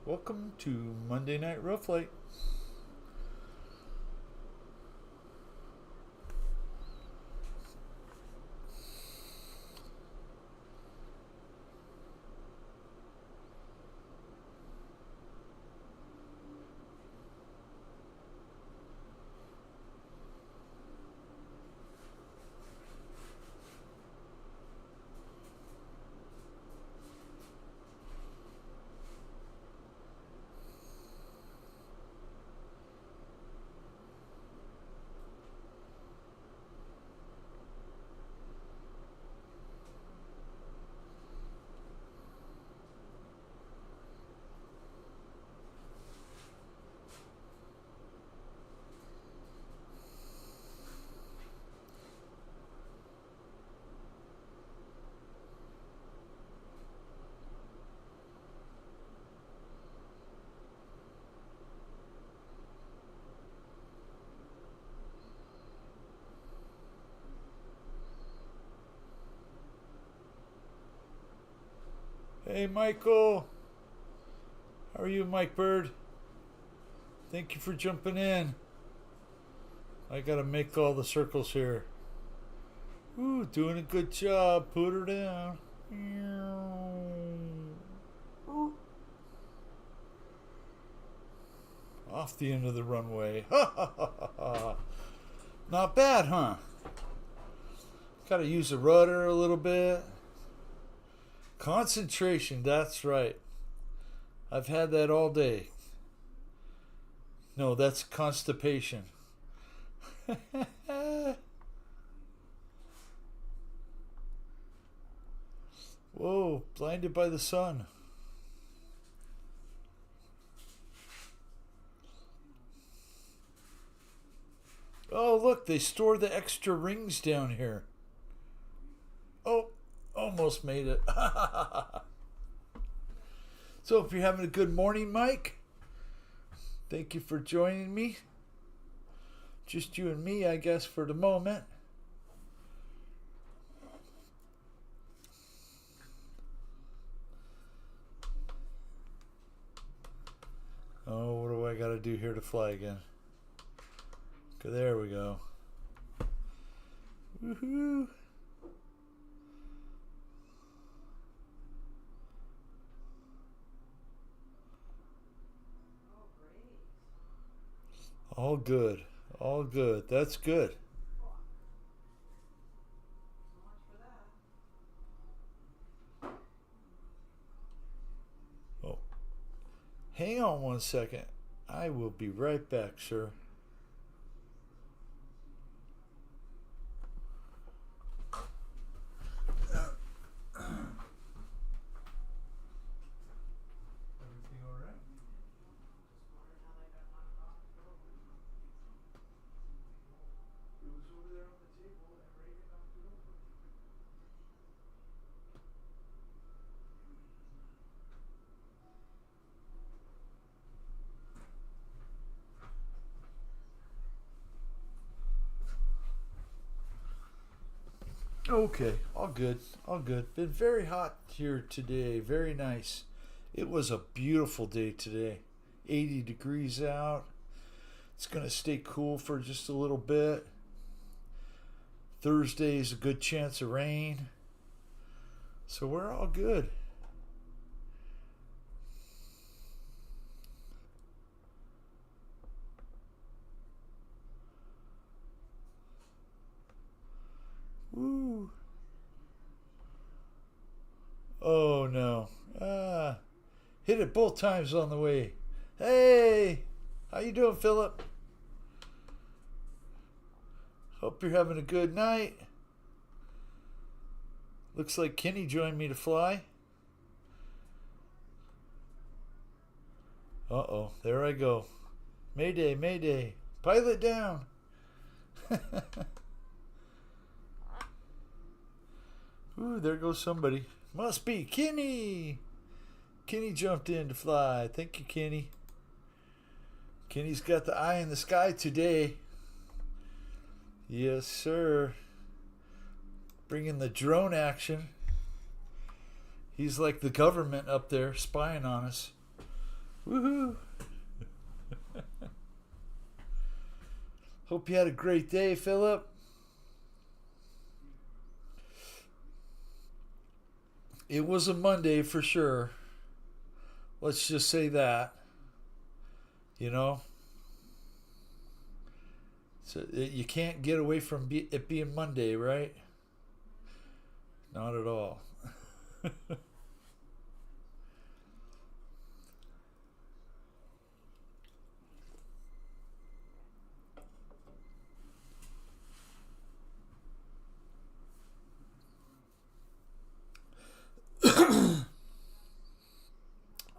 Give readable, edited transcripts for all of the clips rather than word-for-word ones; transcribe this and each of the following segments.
Welcome to Monday Night Rough Light. Hey Michael, how are you, Mike Bird? Thank you for jumping in. I gotta make all the circles here. Ooh, doing a good job. Put her down. Off the end of the runway. Ha ha ha ha ha. Not bad, huh? Gotta use the rudder a little bit. Concentration, that's right. I've had that all day. No, that's constipation. Whoa, blinded by the sun. Oh, look, they store the extra rings down here. Oh, almost made it. So, if you're having a good morning, Mike, thank you for joining me. Just you and me, I guess, for the moment. Oh, what do I got to do here to fly again? Okay, there we go. Woohoo! All good. All good. That's good. Oh, hang on one second. I will be right back, sir. Okay, all good, all good. Been very hot here today, very nice. It was a beautiful day today. 80 degrees out. It's going to stay cool for just a little bit. Thursday is a good chance of rain. So we're all good. Woo. Oh no. Hit it both times on the way. Hey, how you doing, Philip? Hope you're having a good night. Looks like Kenny joined me to fly. Uh-oh, there I go. Mayday, mayday. Pilot down. Ooh, there goes somebody. Must be Kenny. Kenny jumped in to fly. Thank you, Kenny. Kenny's got the eye in the sky today. Yes, sir. Bringing the drone action. He's like the government up there spying on us. Woohoo! Hope you had a great day, Philip. It was a Monday for sure. Let's just say that. You know? So you can't get away from it being Monday, right? Not at all.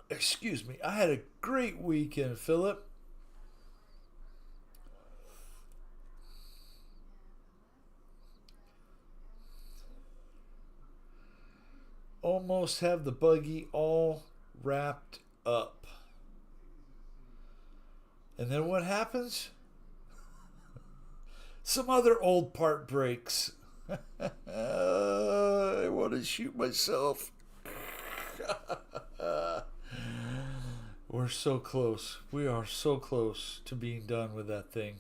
Excuse me. I had a great weekend, Philip. Almost have the buggy all wrapped up. And then what happens? Some other old part breaks. I want to shoot myself. We're so close. We are so close to being done with that thing.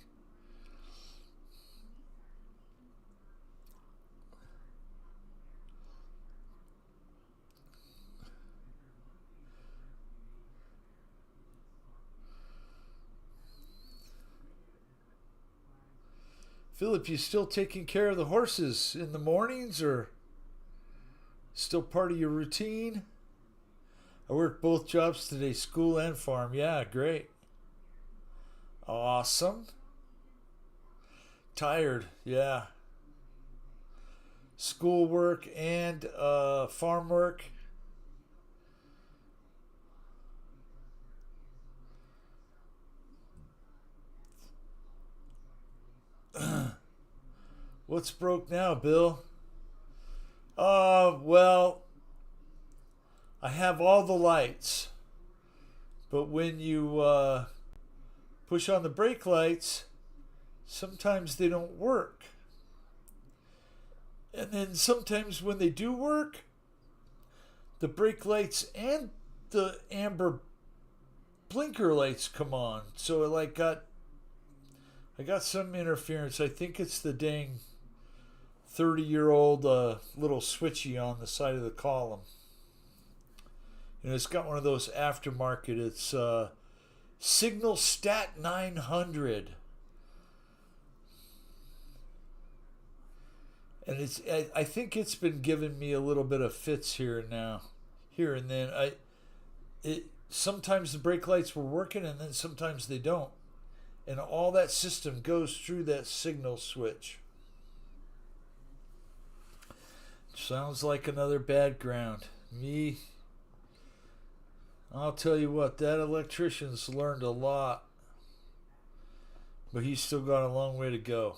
Philip, you still taking care of the horses in the mornings or still part of your routine? I worked both jobs today, school and farm. Yeah, great. Awesome. Tired, yeah. School work and farm work. What's broke now, Bill? Well, I have all the lights, but when you push on the brake lights, sometimes they don't work. And then sometimes when they do work, the brake lights and the amber blinker lights come on. So I got some interference. I think it's the dang 30-year-old little switchy on the side of the column. And it's got one of those aftermarket. It's Signal Stat 900. And I think it's been giving me a little bit of fits here and then. Sometimes the brake lights were working and then sometimes they don't. And all that system goes through that signal switch. Sounds like another bad ground. I'll tell you what, that electrician's learned a lot. But he's still got a long way to go.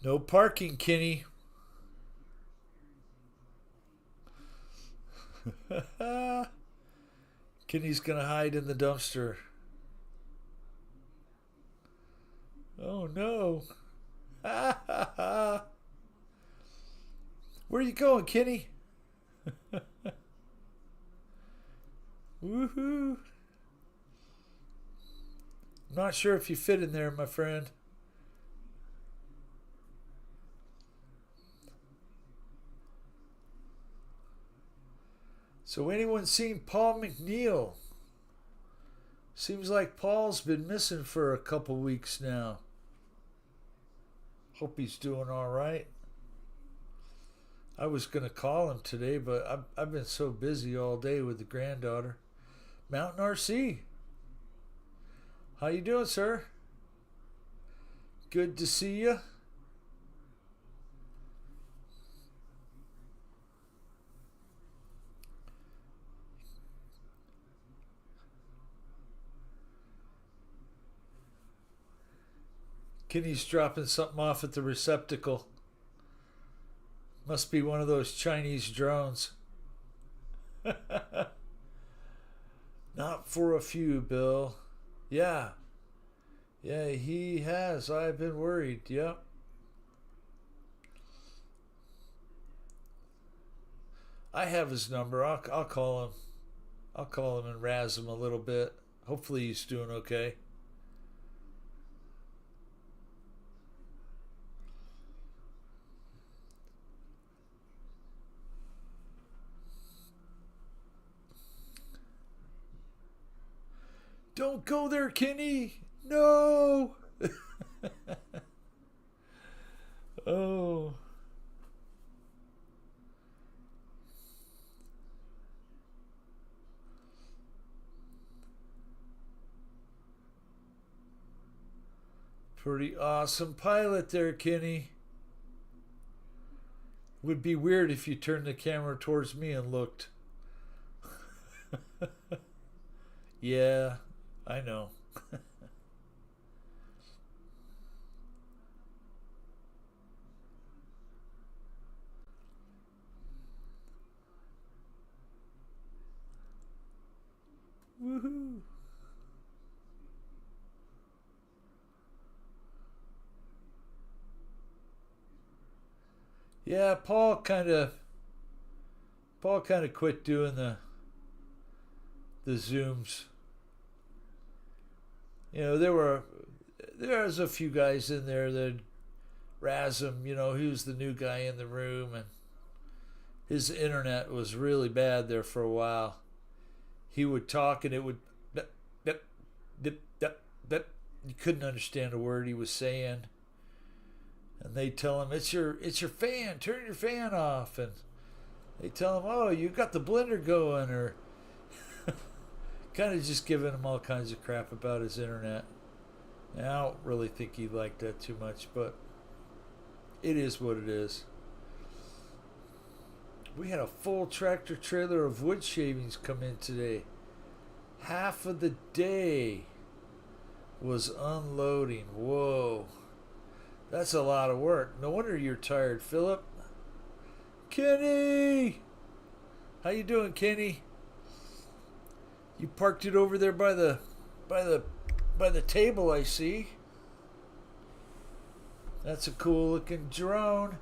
No parking, Kenny. Kenny's gonna hide in the dumpster. Oh no. Where are you going, Kenny? Woohoo. I'm not sure if you fit in there, my friend. So anyone seen Paul McNeil? Seems like Paul's been missing for a couple weeks now. Hope he's doing all right. I was going to call him today, but I've been so busy all day with the granddaughter. Mountain RC. How you doing, sir? Good to see you. Kenny's dropping something off at the receptacle. Must be one of those Chinese drones. Not for a few, Bill. Yeah. Yeah, he has. I've been worried. Yep. I have his number. I'll call him. I'll call him and razz him a little bit. Hopefully he's doing okay. Don't go there, Kenny. No. Oh. Pretty awesome pilot there, Kenny. Would be weird if you turned the camera towards me and looked. Yeah, I know. Woohoo. Yeah, Paul kind of quit doing the zooms. You know, there was a few guys in there that razz him. You know, he was the new guy in the room, and his internet was really bad there for a while. He would talk, and it would dip, dip, dip, dip, dip. You couldn't understand a word he was saying, and they tell him it's your fan. Turn your fan off, and they tell him, oh, you got the blender going, or kind of just giving him all kinds of crap about his internet. And I don't really think he liked that too much, but it is what it is. We had a full tractor trailer of wood shavings come in today. Half of the day was unloading. Whoa. That's a lot of work. No wonder you're tired, Philip. Kenny! How you doing, Kenny? You parked it over there by the table, I see. That's a cool looking drone.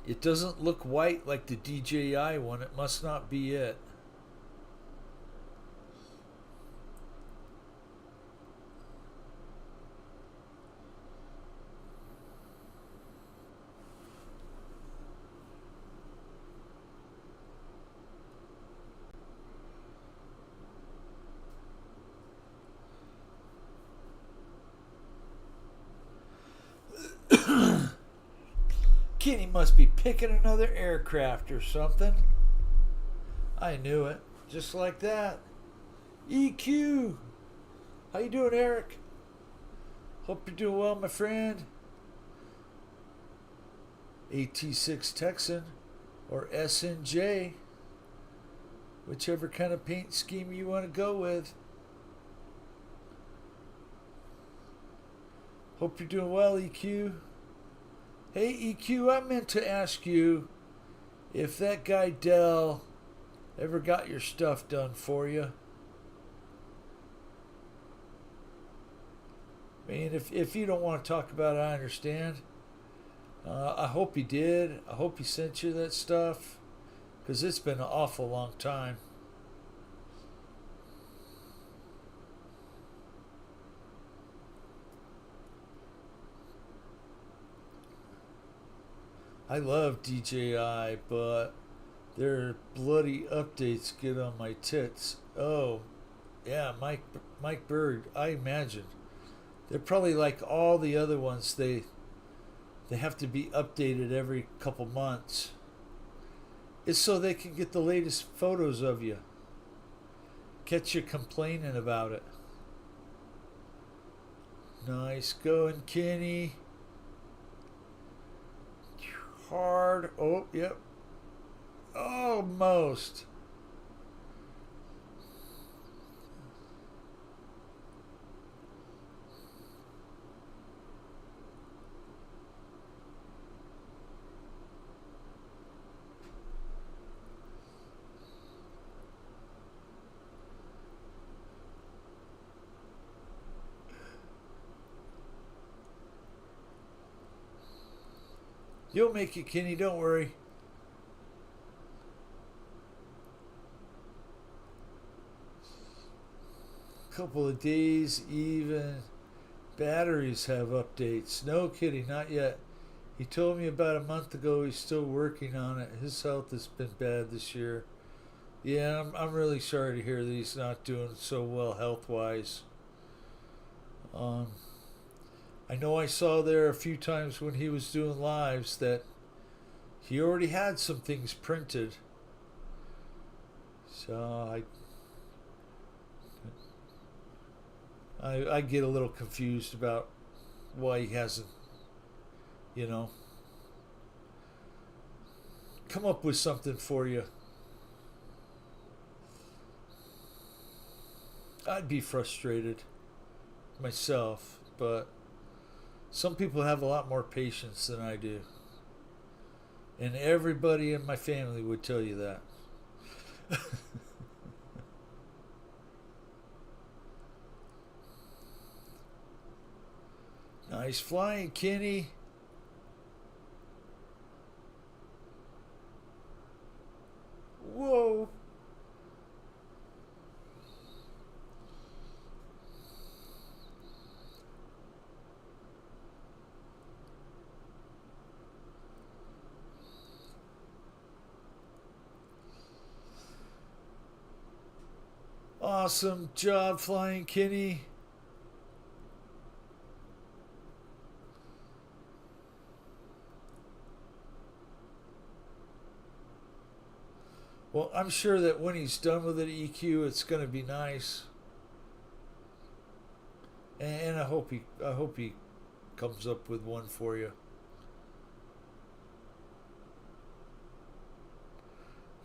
It doesn't look white like the DJI one. It must not be it. Kenny must be picking another aircraft or something. I knew it. Just like that. EQ. How you doing, Eric? Hope you're doing well, my friend. AT6 Texan or SNJ. Whichever kind of paint scheme you want to go with. Hope you're doing well, EQ. Hey, EQ, I meant to ask you if that guy Dell ever got your stuff done for you. I mean, if you don't want to talk about it, I understand. I hope he did. I hope he sent you that stuff, because it's been an awful long time. I love DJI, but their bloody updates get on my tits. Oh, yeah, Mike Bird. I imagine they're probably like all the other ones. They have to be updated every couple months. It's so they can get the latest photos of you. Catch you complaining about it. Nice going, Kenny. Hard. Oh, yep. Almost. You'll make it, Kenny. Don't worry. Couple of days even. Batteries have updates. No kidding, not yet. He told me about a month ago he's still working on it. His health has been bad this year. Yeah, I'm really sorry to hear that he's not doing so well health wise. Um, I know I saw there a few times when he was doing lives that he already had some things printed. So I get a little confused about why he hasn't, you know, come up with something for you. I'd be frustrated myself, but some people have a lot more patience than I do. And everybody in my family would tell you that. Nice flying, Kenny. Whoa. Awesome job flying, Kenny. Well, I'm sure that when he's done with it, EQ, it's going to be nice. And I hope he comes up with one for you.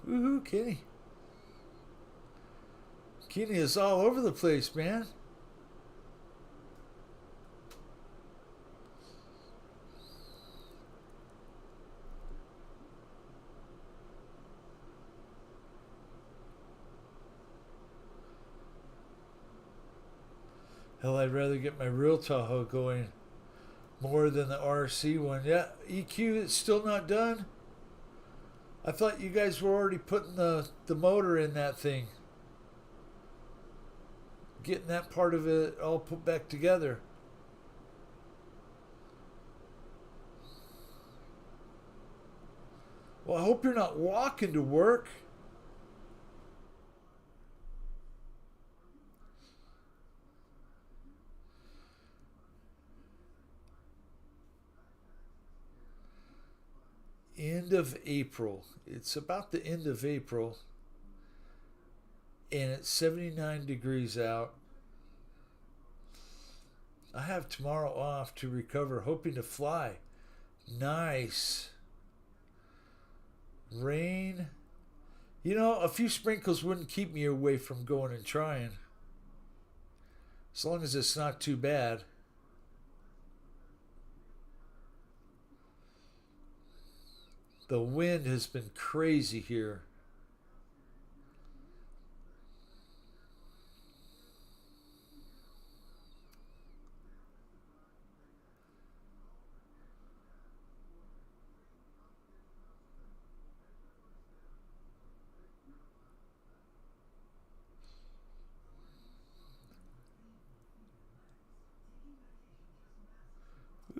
Woohoo, Kenny. Kenny is all over the place, man. Hell, I'd rather get my real Tahoe going more than the RC one. Yeah, EQ, it's still not done. I thought you guys were already putting the motor in that thing. Getting that part of it all put back together. Well, I hope you're not walking to work. End of April. It's about the end of April. And it's 79 degrees out. I have tomorrow off to recover, hoping to fly. Nice. Rain. You know, a few sprinkles wouldn't keep me away from going and trying. As long as it's not too bad. The wind has been crazy here.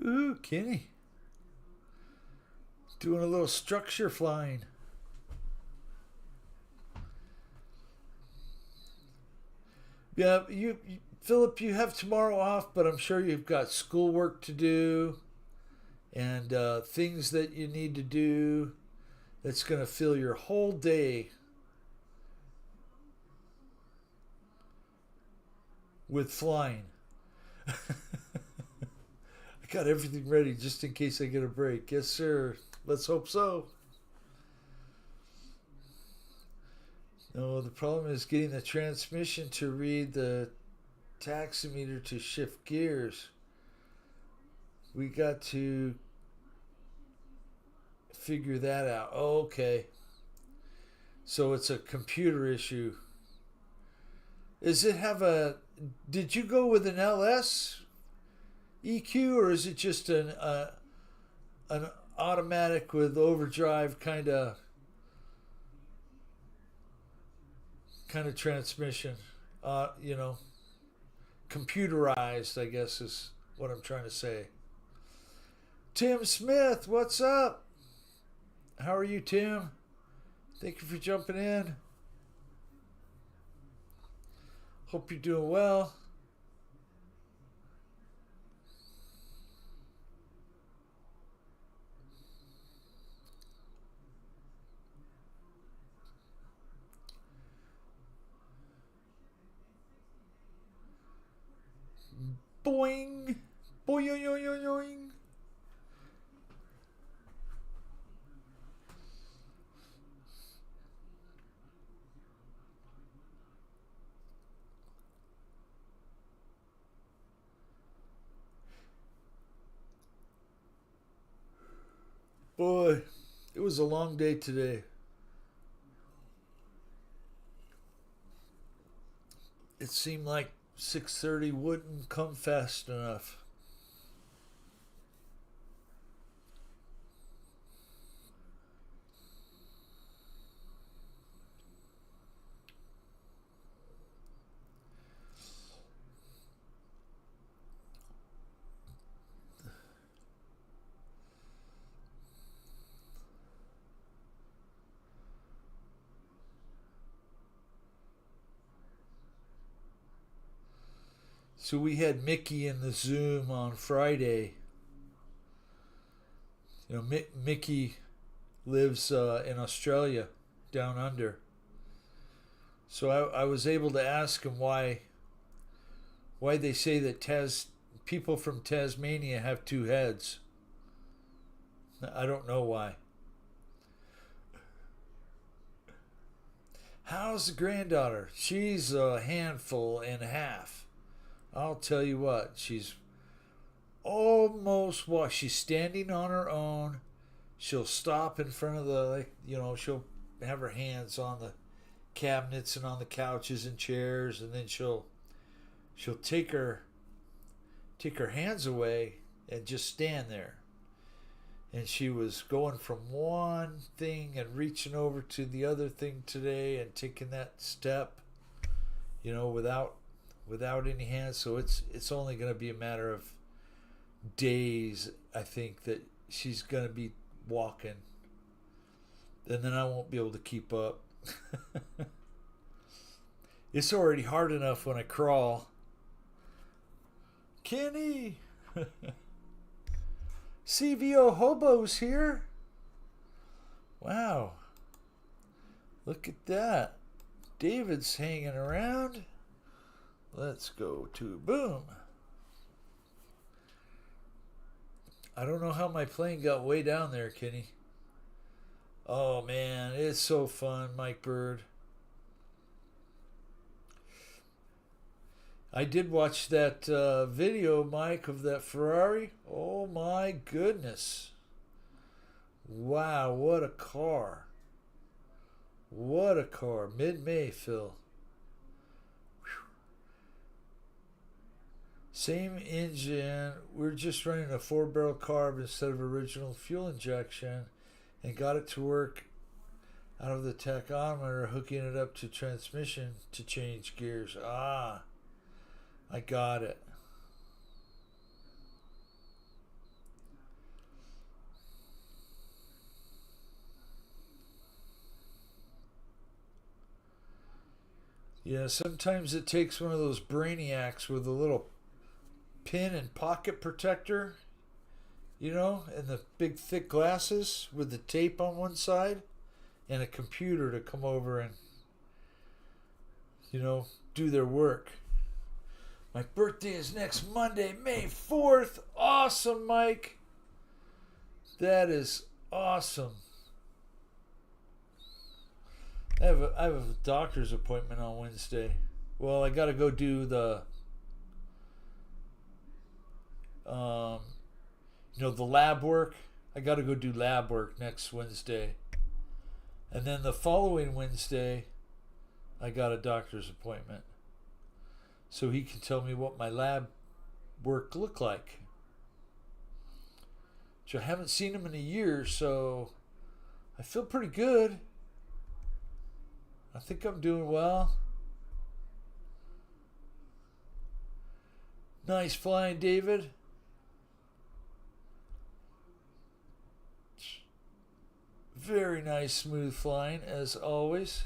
Ooh, Kenny. Doing a little structure flying. Yeah, Philip, you have tomorrow off, but I'm sure you've got schoolwork to do and things that you need to do that's going to fill your whole day with flying. I got everything ready just in case I get a break. Yes, sir. Let's hope so. No, the problem is getting the transmission to read the taximeter to shift gears. We got to figure that out. Oh, okay. So it's a computer issue. Does it have a... Did you go with an LS EQ or is it just an automatic with overdrive kind of transmission. You know, computerized, I guess is what I'm trying to say. Tim Smith, what's up? How are you, Tim? Thank you for jumping in. Hope you're doing well. Boing. Boing. Boy, it was a long day today. It seemed like 6:30 wouldn't come fast enough. So we had Mickey in the Zoom on Friday. You know, Mickey lives in Australia, down under. So I was able to ask him why they say that people from Tasmania have two heads. I don't know why. How's the granddaughter? She's a handful and a half. I'll tell you what, she's almost what? She's standing on her own. She'll stop in front of she'll have her hands on the cabinets and on the couches and chairs, and then she'll take her hands away and just stand there. And she was going from one thing and reaching over to the other thing today and taking that step, without any hands. So it's only going to be a matter of days, I think, that she's going to be walking. And then I won't be able to keep up. It's already hard enough when I crawl. Kenny! CVO Hobo's here. Wow. Look at that. David's hanging around. Let's go to boom. I don't know how my plane got way down there, Kenny. Oh man, it's so fun, Mike Bird. I did watch that video, Mike, of that Ferrari. Oh my goodness. Wow, what a car. What a car. Mid-May, Phil. Same engine. We're just running a 4-barrel carb instead of original fuel injection and got it to work out of the tachometer, hooking it up to transmission to change gears. Ah, I got it. Yeah, sometimes it takes one of those brainiacs with a little pin and pocket protector, and the big thick glasses with the tape on one side and a computer to come over and, do their work. My birthday is next Monday, May 4th. Awesome, Mike. That is awesome. I have a doctor's appointment on Wednesday. Well, I got to go do the the lab work. I got to go do lab work next Wednesday. And then the following Wednesday, I got a doctor's appointment. So he can tell me what my lab work looked like. which I haven't seen him in a year, so I feel pretty good. I think I'm doing well. Nice flying, David. Very nice, smooth flying, as always.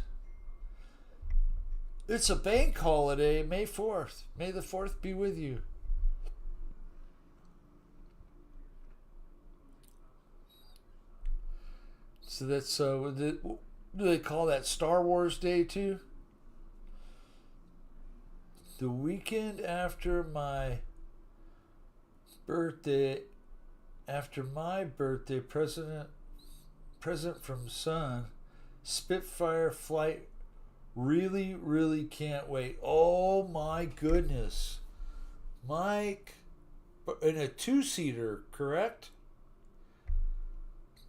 It's a bank holiday, May 4th. May the 4th be with you. So that's, do they call that Star Wars Day too? The weekend after my birthday, present from Sun, Spitfire flight. Really, really can't wait. Oh my goodness. Mike, in a two-seater, correct?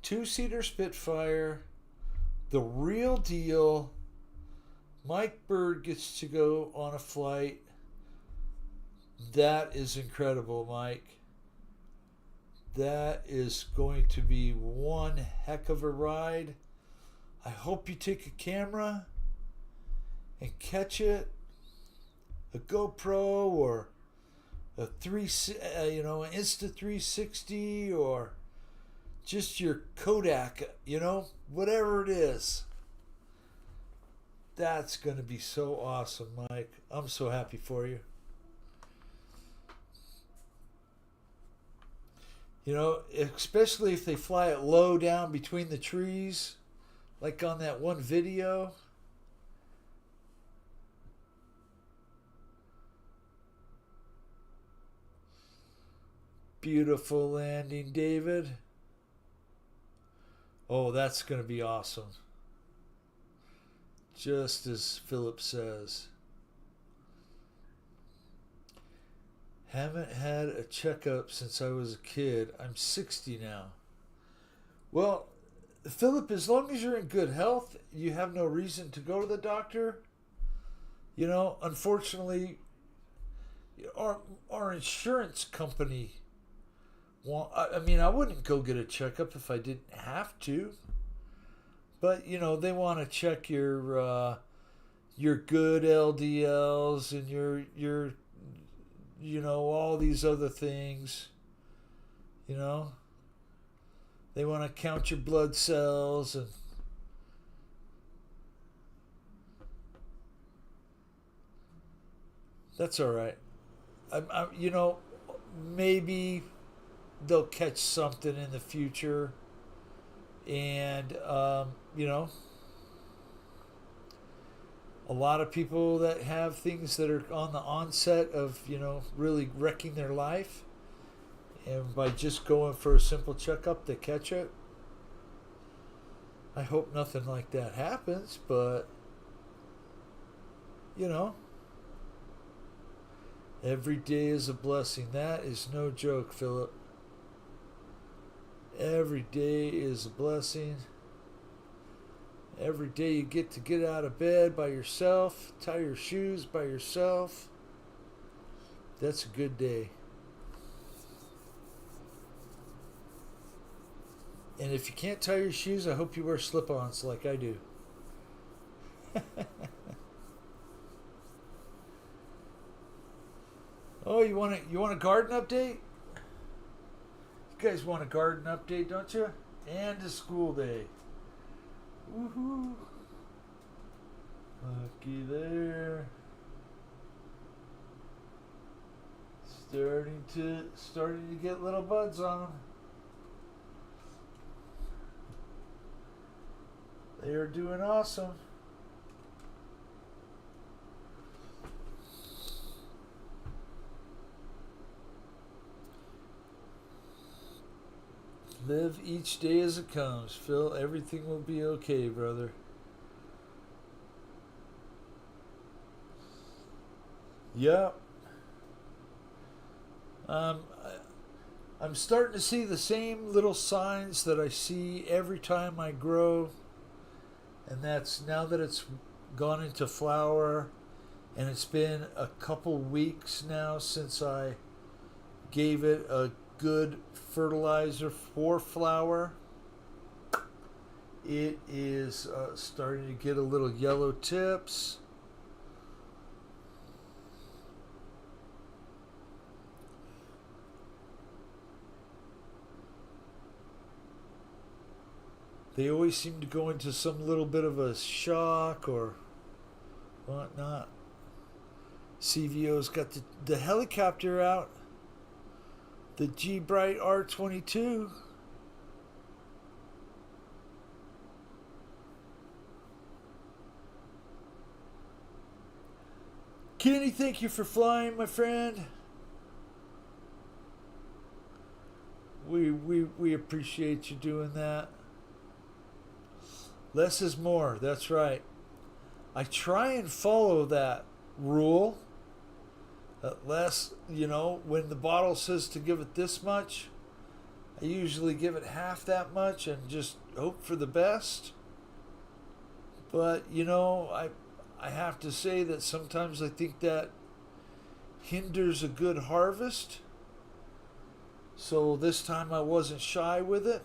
Two-seater Spitfire, the real deal. Mike Bird gets to go on a flight. That is incredible, Mike. That is going to be one heck of a ride. I hope you take a camera and catch it, a GoPro or a an Insta360 or just your Kodak, whatever it is. That's going to be so awesome, Mike. I'm so happy for you. Especially if they fly it low down between the trees, like on that one video. Beautiful landing, David. Oh, that's going to be awesome. Just as Philip says. Haven't had a checkup since I was a kid. I'm 60 now. Well, Philip, as long as you're in good health, you have no reason to go to the doctor. Unfortunately, our insurance company I wouldn't go get a checkup if I didn't have to. But, they want to check your good LDLs and your all these other things. They want to count your blood cells and that's all right. Maybe they'll catch something in the future, and a lot of people that have things that are on the onset of really wrecking their life, and by just going for a simple checkup they catch it. I hope nothing like that happens, but every day is a blessing. That is no joke, Philip. Every day is a blessing. Every day you get out of bed by yourself, tie your shoes by yourself. That's a good day. And if you can't tie your shoes, I hope you wear slip-ons like I do. Oh, you want a garden update? You guys want a garden update, don't you? And a school day. Woohoo! Lucky there. Starting to get little buds on them. They are doing awesome. Live each day as it comes, Phil. Everything will be okay, brother. Yeah. I'm starting to see the same little signs that I see every time I grow. And that's now that it's gone into flower, and it's been a couple weeks now since I gave it a good fertilizer for flower. It is starting to get a little yellow tips. They always seem to go into some little bit of a shock or whatnot. CVO's got the helicopter out. The G Bright R22. Kenny, thank you for flying, my friend. We appreciate you doing that. Less is more, that's right. I try and follow that rule. Less, when the bottle says to give it this much, I usually give it half that much and just hope for the best. But, I have to say that sometimes I think that hinders a good harvest. So this time I wasn't shy with it.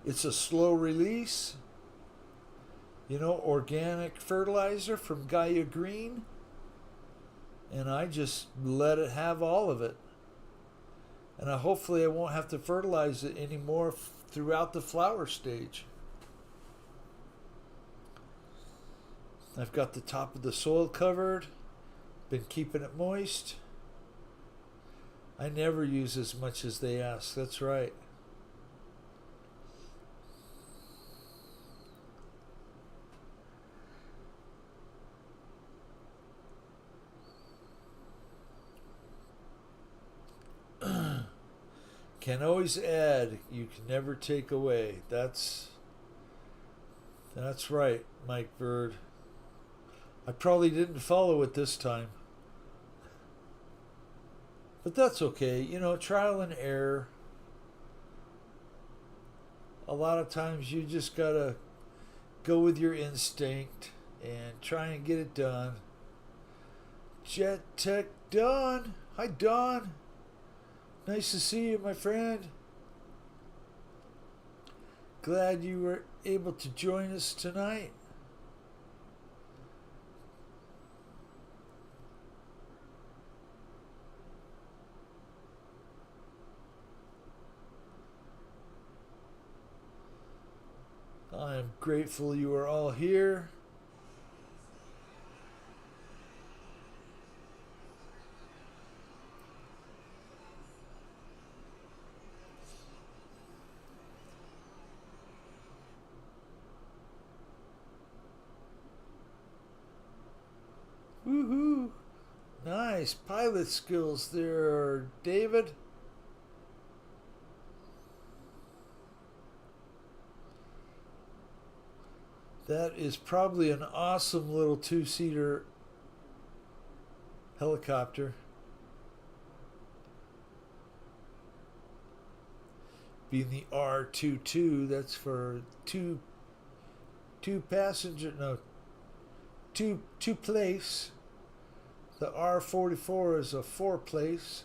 It's a slow release. Organic fertilizer from Gaia Green. And I just let it have all of it. And hopefully I won't have to fertilize it anymore throughout the flower stage. I've got the top of the soil covered. Been keeping it moist. I never use as much as they ask. That's right. Can always add, you can never take away. That's right, Mike Bird. I probably didn't follow it this time. But that's okay. Trial and error. A lot of times you just gotta go with your instinct and try and get it done. Jet Tech Don. Hi, Don. Nice to see you, my friend. Glad you were able to join us tonight. I am grateful you are all here. Woohoo! Nice pilot skills there, David. That is probably an awesome little two-seater helicopter. Being the R22, that's for two passenger, no, two place. The R44 is a 4 place.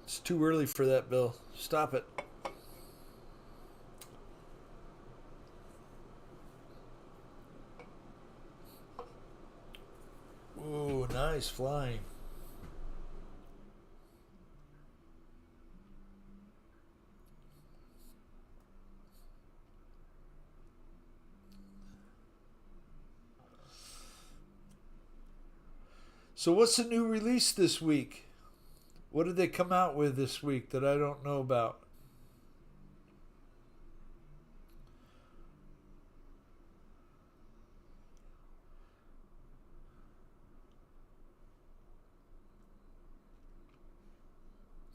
It's too early for that, Bill. Stop it. Ooh, nice flying. So what's the new release this week? What did they come out with this week that I don't know about?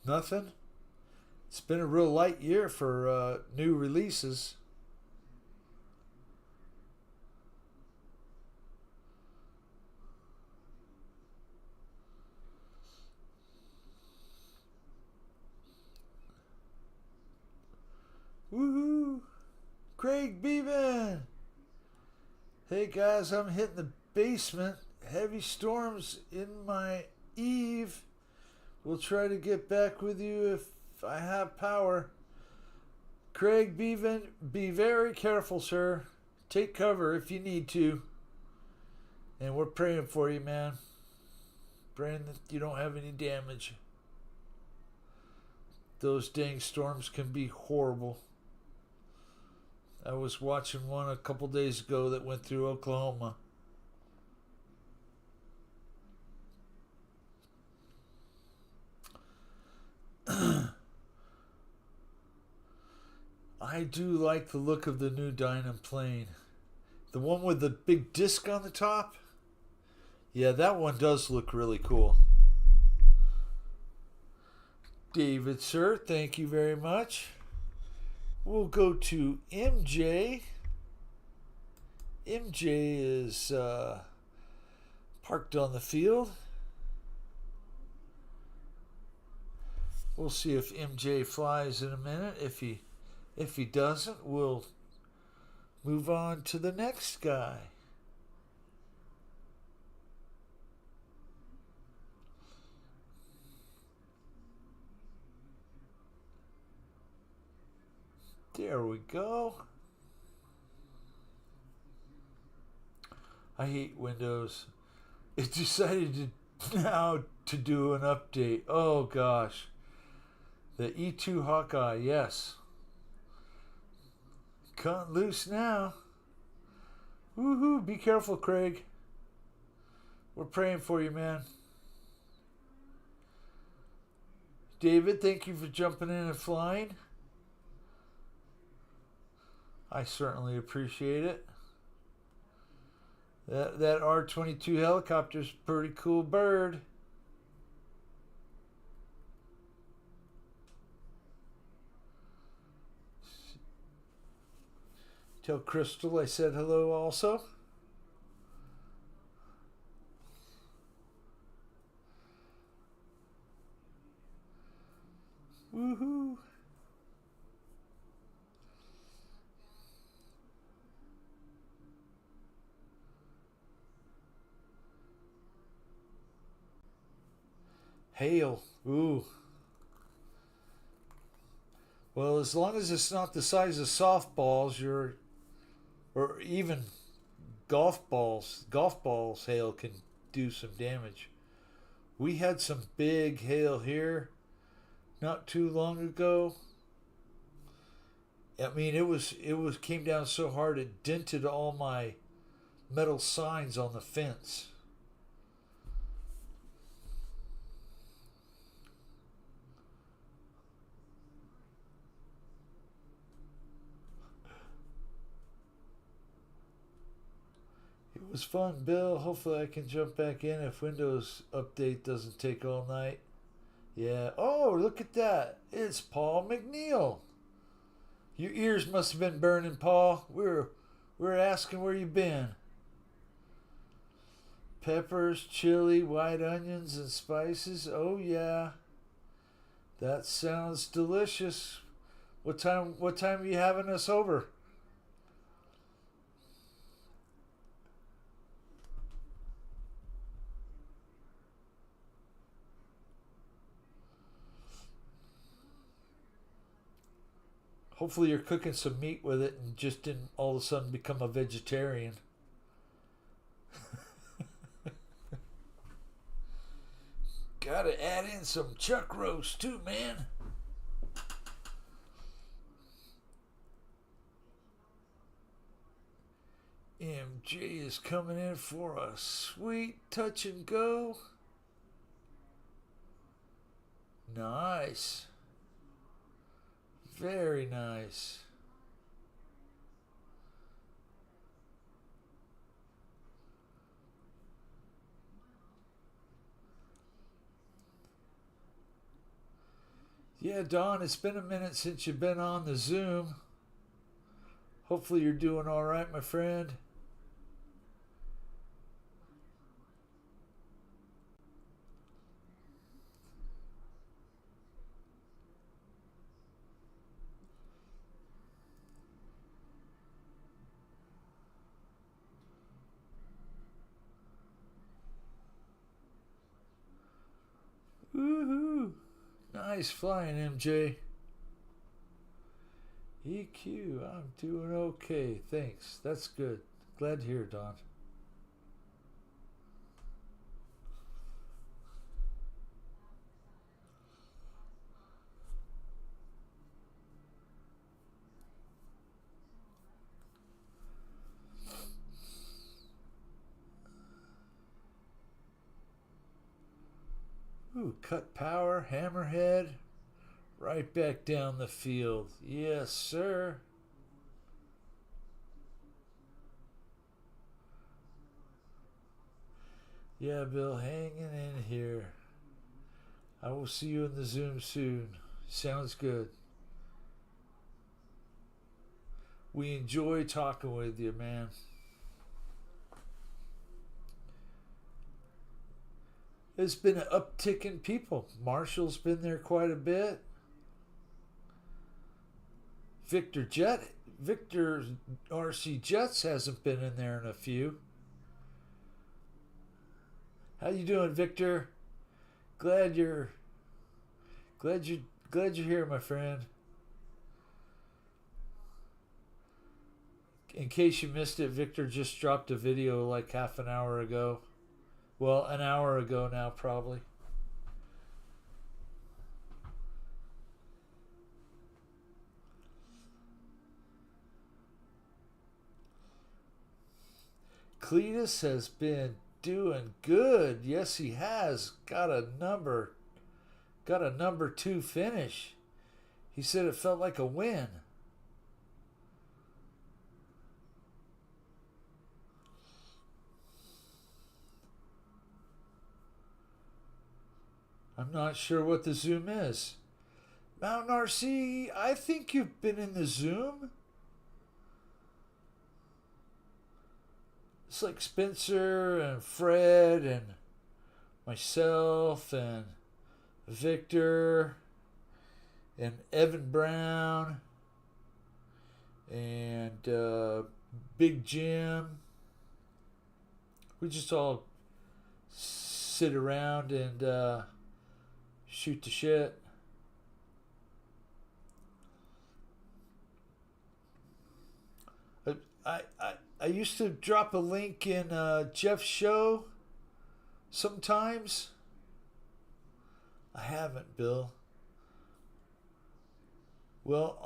Nothing? It's been a real light year for new releases. Craig Bevan. Hey guys, I'm hitting the basement. Heavy storms in my Eve. We'll try to get back with you if I have power. Craig Bevan, be very careful, sir. Take cover if you need to. And we're praying for you, man. Praying that you don't have any damage. Those dang storms can be horrible. I was watching one a couple days ago that went through Oklahoma. I do like the look of the new Dyna plane. The one with the big disc on the top. Yeah, that one does look really cool. David, sir, thank you very much. We'll go to MJ. MJ is parked on the field. We'll see if MJ flies in a minute. If he doesn't, we'll move on to the next guy. There we go. I hate Windows. It decided now to do an update. Oh gosh. The E2 Hawkeye, yes. Cut loose now. Woohoo, be careful, Craig. We're praying for you, man. David, thank you for jumping in and flying. I certainly appreciate it. That R-22 helicopter's a pretty cool bird. Tell Crystal I said hello also. Woohoo! Hail. Ooh. Well, as long as it's not the size of softballs, or even golf balls hail can do some damage. We had some big hail here not too long ago. I mean, it came down so hard it dented all my metal signs on the fence. It was fun, Bill. Hopefully I can jump back in if Windows update doesn't take all night. Yeah. Oh, look at that. It's Paul McNeil. Your ears must have been burning, Paul. We're asking where you've been. Peppers, chili, white onions, and spices. Oh yeah. That sounds delicious. What time are you having us over? Hopefully you're cooking some meat with it and just didn't all of a sudden become a vegetarian. Gotta add in some chuck roast too, man. MJ is coming in for a sweet touch and go. Nice. Very nice. Yeah, Don, it's been a minute since you've been on the Zoom. Hopefully you're doing all right, my friend. Woohoo! Nice flying, MJ. EQ, I'm doing okay. Thanks. That's good. Glad to hear, Don. Ooh, cut power, hammerhead. Right back down the field. Yes, sir. Yeah, Bill, hanging in here. I will see you in the Zoom soon. Sounds good. We enjoy talking with you, man. There's been an uptick in people. Marshall's been there quite a bit. Victor RC Jets hasn't been in there in a few. How you doing, Victor? Glad you're here, my friend. In case you missed it, Victor just dropped a video like half an hour ago. Well, an hour ago now, probably. Cletus has been doing good. Yes, he has. Got a number 2 finish. He said it felt like a win. I'm not sure what the Zoom is. Mountain RC, I think you've been in the Zoom. It's like Spencer and Fred and myself and Victor and Evan Brown and Big Jim. We just all sit around and shoot the shit. I used to drop a link in Jeff's show sometimes. I haven't, Bill. Well,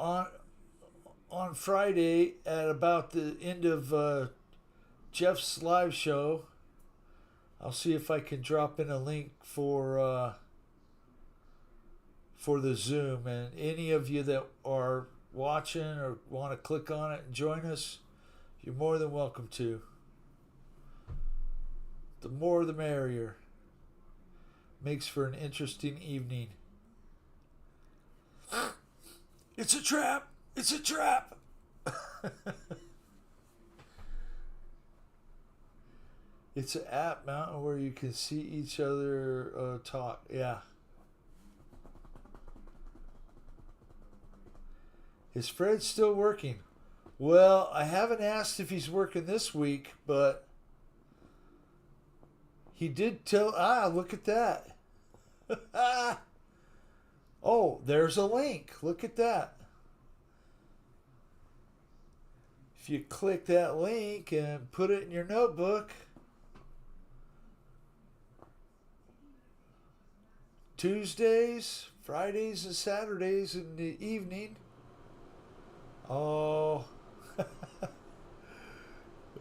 on Friday at about the end of Jeff's live show, I'll see if I can drop in a link for the Zoom, and any of you that are watching or want to click on it and join us, you're more than welcome to. The more the merrier. Makes for an interesting evening. It's a trap! It's a trap! It's an app, Mountain, where you can see each other talk. Yeah. Is Fred still working? Well, I haven't asked if he's working this week, but he did tell... look at that. Oh, there's a link. Look at that. If you click that link and put it in your notebook, Tuesdays, Fridays, and Saturdays in the evening. Oh...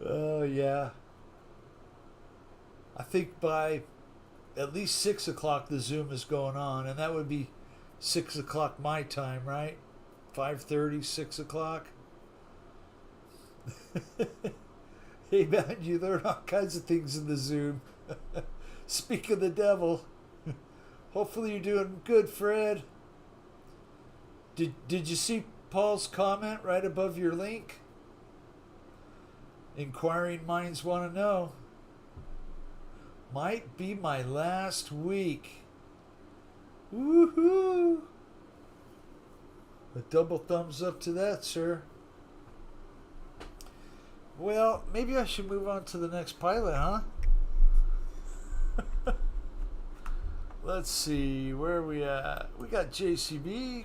Oh, yeah. I think by at least 6 o'clock the Zoom is going on, and that would be 6 o'clock my time, right? 5:30, 6 o'clock. Hey, man, you learn all kinds of things in the Zoom. Speak of the devil. Hopefully you're doing good, Fred. Did you see Paul's comment right above your link? Inquiring minds want to know. Might be my last week. Woohoo! A double thumbs up to that, sir. Well, maybe I should move on to the next pilot, huh? Let's see, where are we at? We got JCB.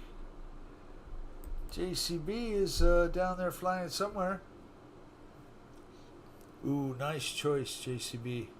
JCB is down there flying somewhere. Ooh, nice choice, JCB.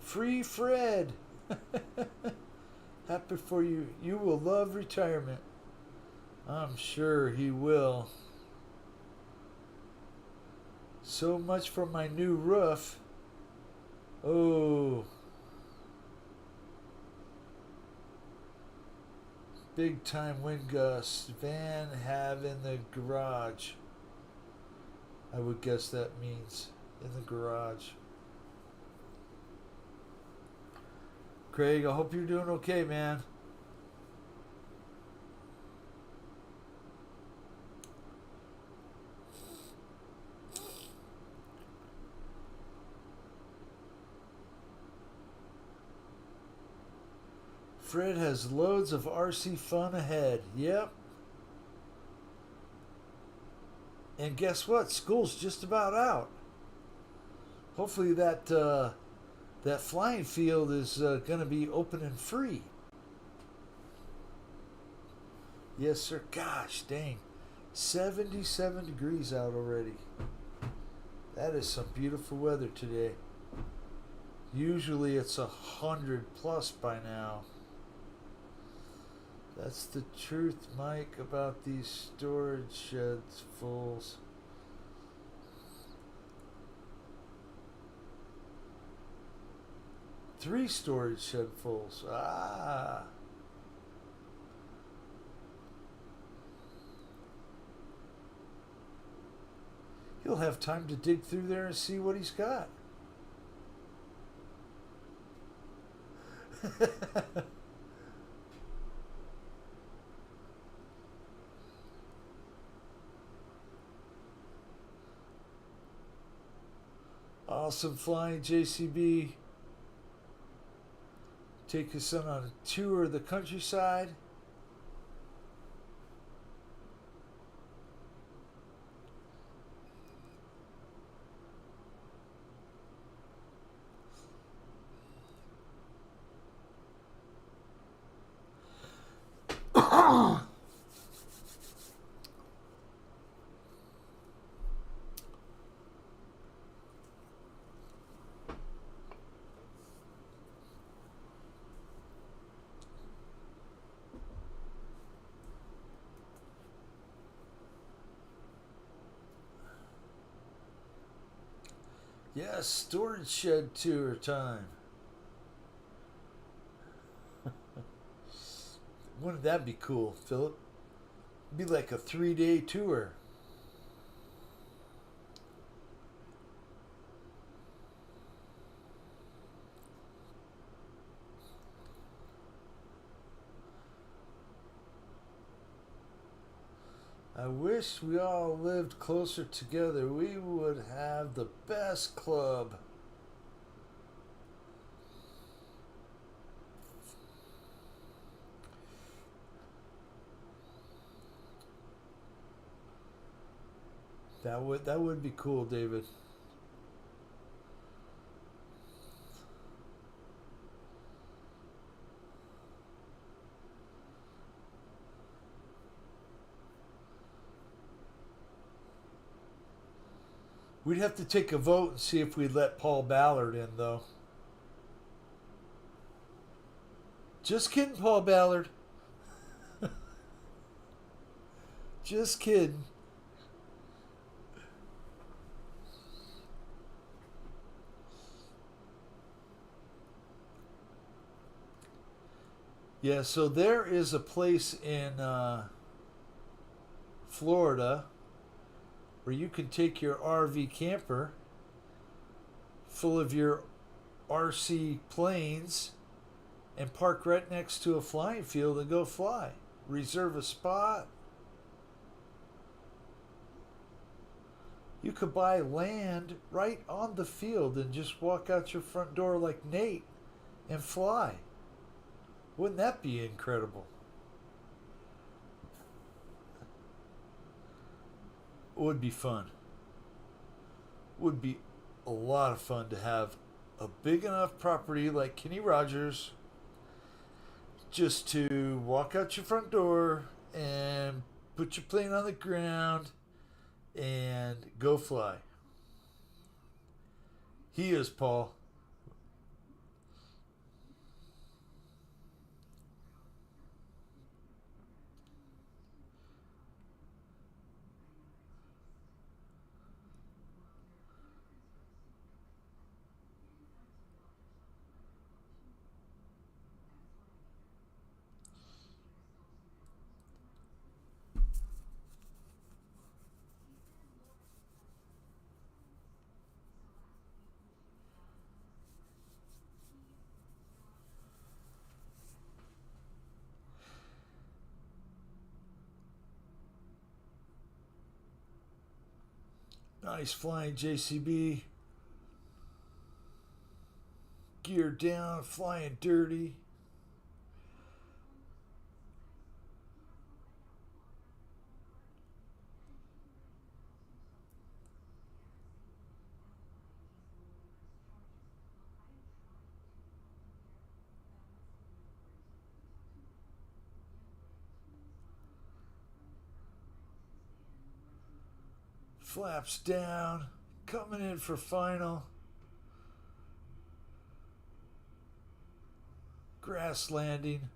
Free Fred. Happy for you. You will love retirement. I'm sure he will. So much for my new roof. Oh. Big time wind gusts. Van have in the garage. I would guess that means in the garage. Craig, I hope you're doing okay, man. Fred has loads of RC fun ahead. Yep. And guess what? School's just about out. Hopefully that flying field is going to be open and free. Yes, sir. Gosh, dang. 77 degrees out already. That is some beautiful weather today. Usually it's 100 plus by now. That's the truth, Mike, about these storage sheds fulls. Three storage shed fulls. Ah. He'll have time to dig through there and see what he's got. Awesome flying, JCB. Take his son on a tour of the countryside. Yes, storage shed tour time. Wouldn't that be cool, Philip? It'd be like a 3-day tour. I wish we all lived closer together. We would have the best club. That would be cool, David. We'd have to take a vote and see if we'd let Paul Ballard in, though. Just kidding, Paul Ballard. Just kidding. Yeah, so there is a place in Florida where you can take your RV camper full of your RC planes and park right next to a flying field and go fly. Reserve a spot. You could buy land right on the field and just walk out your front door like Nate and fly. Wouldn't that be incredible? Would be fun. Would be a lot of fun to have a big enough property like Kenny Rogers just to walk out your front door and put your plane on the ground and go fly. He is, Paul. Nice flying, JCB. Gear down, flying dirty. Flaps down, coming in for final. Grass landing.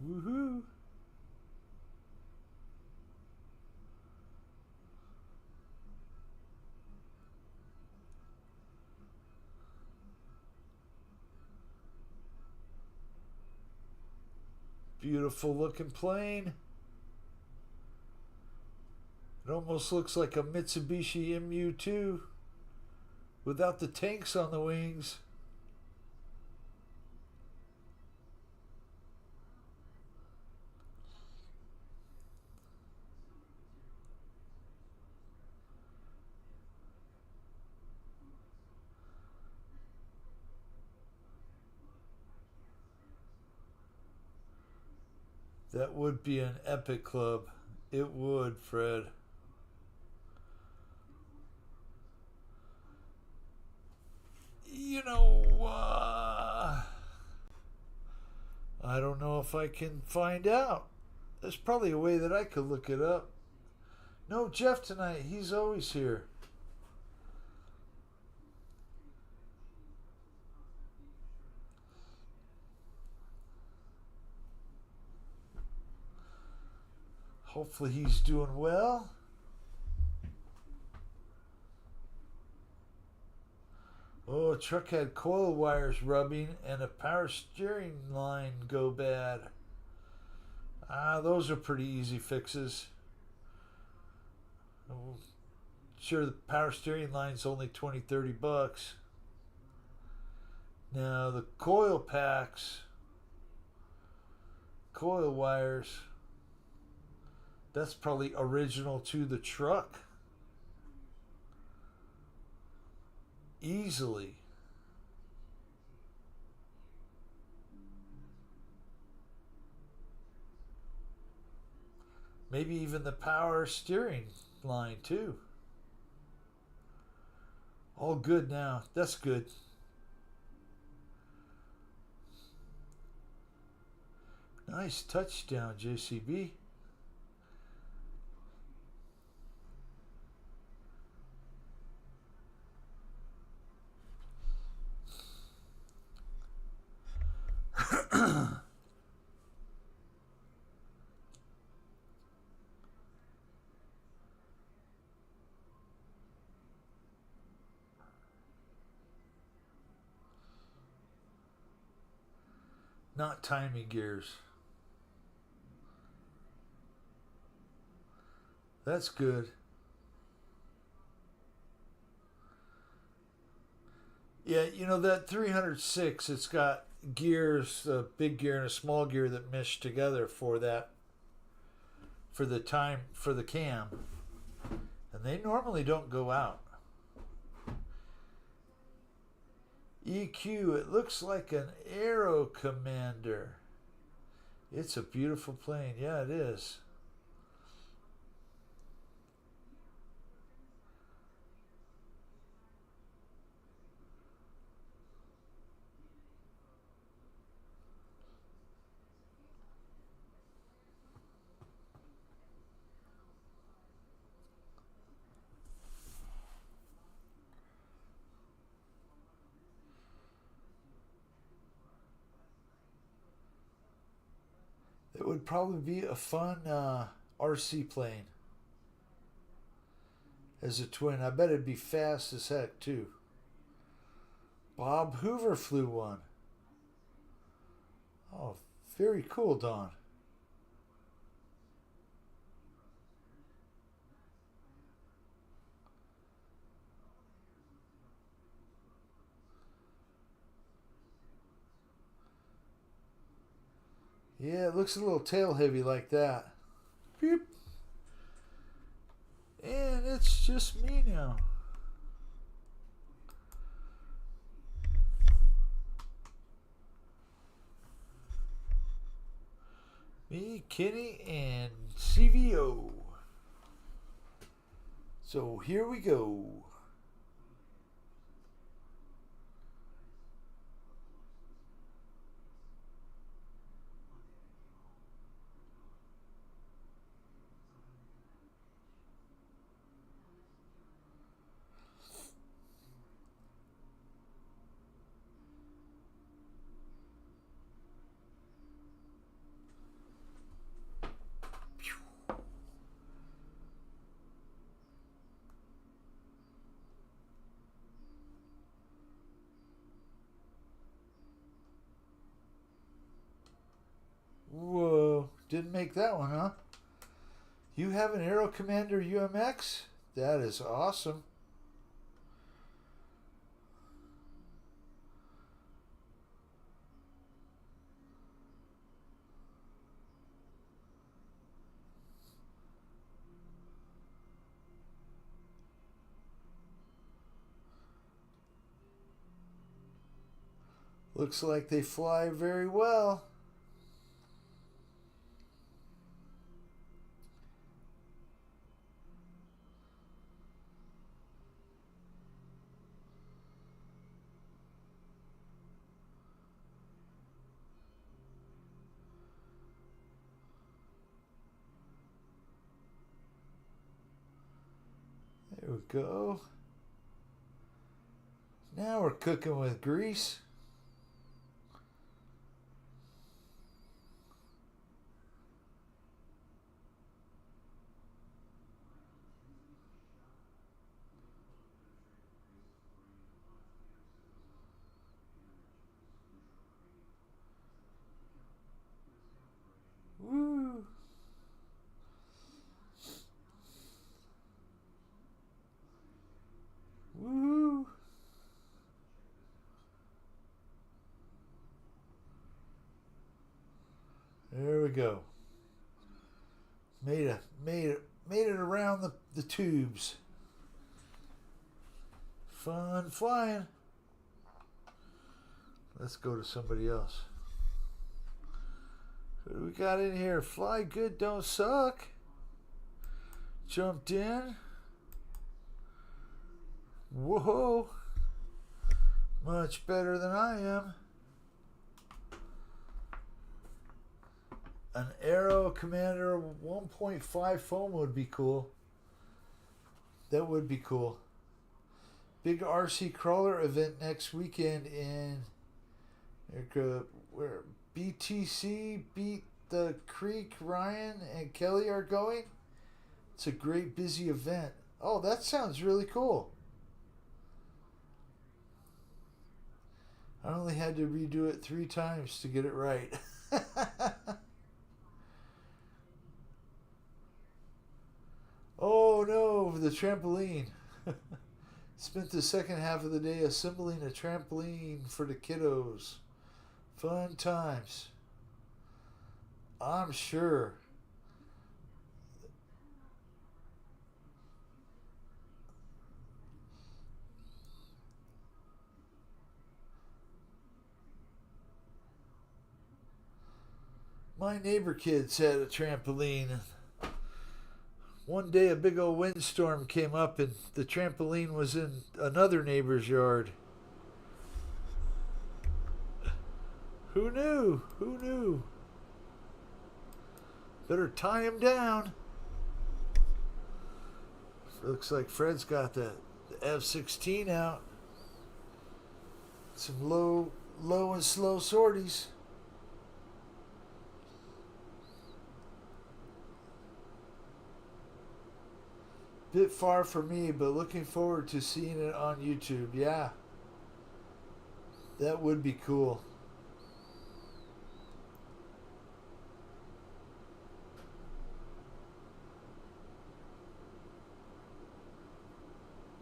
Woohoo! Beautiful looking plane. It almost looks like a Mitsubishi MU2 without the tanks on the wings. That would be an epic club. It would, Fred. You know, I don't know if I can find out. There's probably a way that I could look it up. No, Jeff tonight. He's always here. Hopefully he's doing well. Oh, a truck had coil wires rubbing and a power steering line go bad. Those are pretty easy fixes. Sure, the power steering line's only $20-$30. Now the coil packs, coil wires, that's probably original to the truck. Easily. Maybe even the power steering line too. All good now. That's good. Nice touchdown, JCB. Not timing gears. That's good. Yeah, you know that 306. It's got gears, a big gear and a small gear that mesh together for that, for the time, for the cam, and they normally don't go out. EQ, it looks like an Aero Commander. It's a beautiful plane. Yeah, it is. It would probably be a fun RC plane as a twin. I bet it'd be fast as heck too. Bob Hoover flew one. Oh, very cool, Don. Yeah, it looks a little tail heavy like that. Beep. And it's just me now. Me, Kenny, and CVO. So here we go. Whoa, didn't make that one, huh? You have an Aero Commander UMX? That is awesome. Looks like they fly very well. There we go. Now we're cooking with grease. Woo! Woo! There we go. Made it around the tubes. Fun flying. Let's go to somebody else. What do we got in here? Fly good, don't suck. Jumped in. Whoa. Much better than I am. An Aero Commander 1.5 foam would be cool. That would be cool. Big RC crawler event next weekend in where BTC Beat the Creek. Ryan and Kelly are going. It's a great busy event. Oh, that sounds really cool. I only had to redo it 3 times to get it right. Oh no, the trampoline. Spent the second half of the day assembling a trampoline for the kiddos. Fun times. I'm sure. My neighbor kids had a trampoline. One day a big old windstorm came up and the trampoline was in another neighbor's yard. Who knew? Who knew? Better tie him down. Looks like Fred's got the F-16 out. Some low and slow sorties. Bit far for me, but looking forward to seeing it on YouTube. Yeah, that would be cool.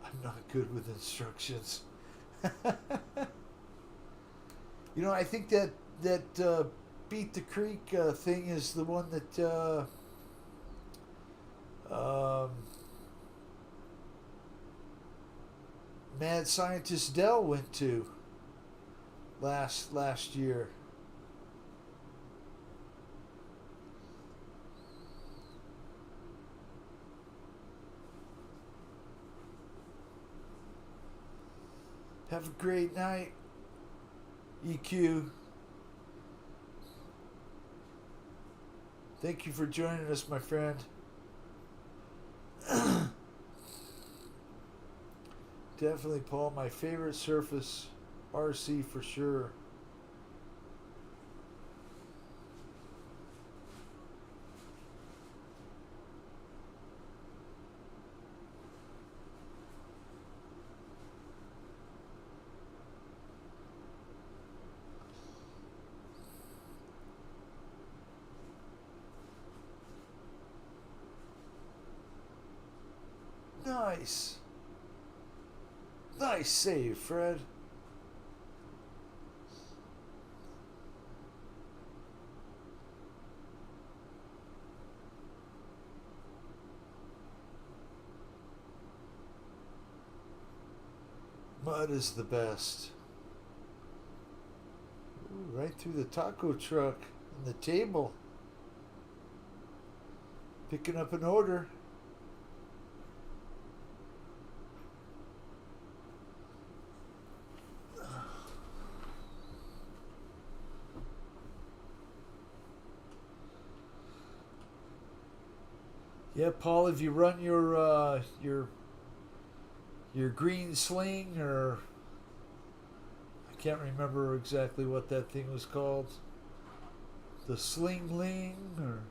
I'm not good with instructions. I think that Beat the Creek thing is the one that Mad Scientist Dell went to last year. Have a great night, EQ. Thank you for joining us, my friend. Definitely, Paul, my favorite Surface RC for sure. Nice. Nice save, Fred. Mud is the best. Ooh, right through the taco truck and the table. Picking up an order. Yeah, Paul, have you run your green sling, or I can't remember exactly what that thing was called. The slingling or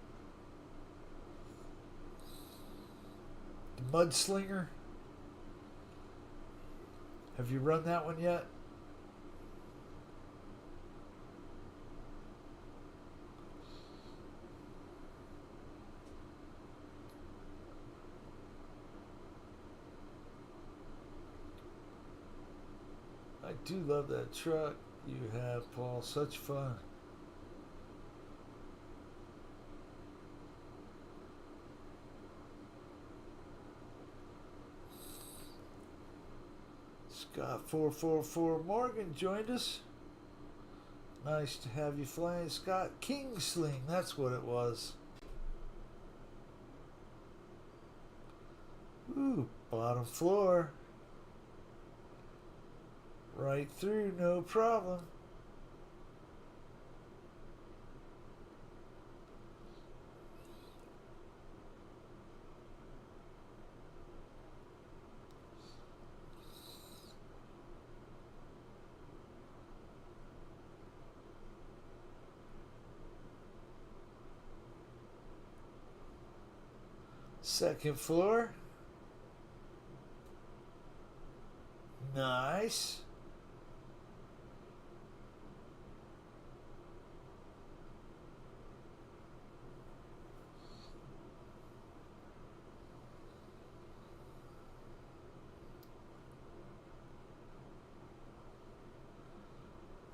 the mudslinger? Have you run that one yet? I do love that truck you have, Paul. Such fun. Scott 444 Morgan joined us. Nice to have you flying, Scott. Kingsling, that's what it was. Ooh, bottom floor. Right through, no problem. Second floor. Nice.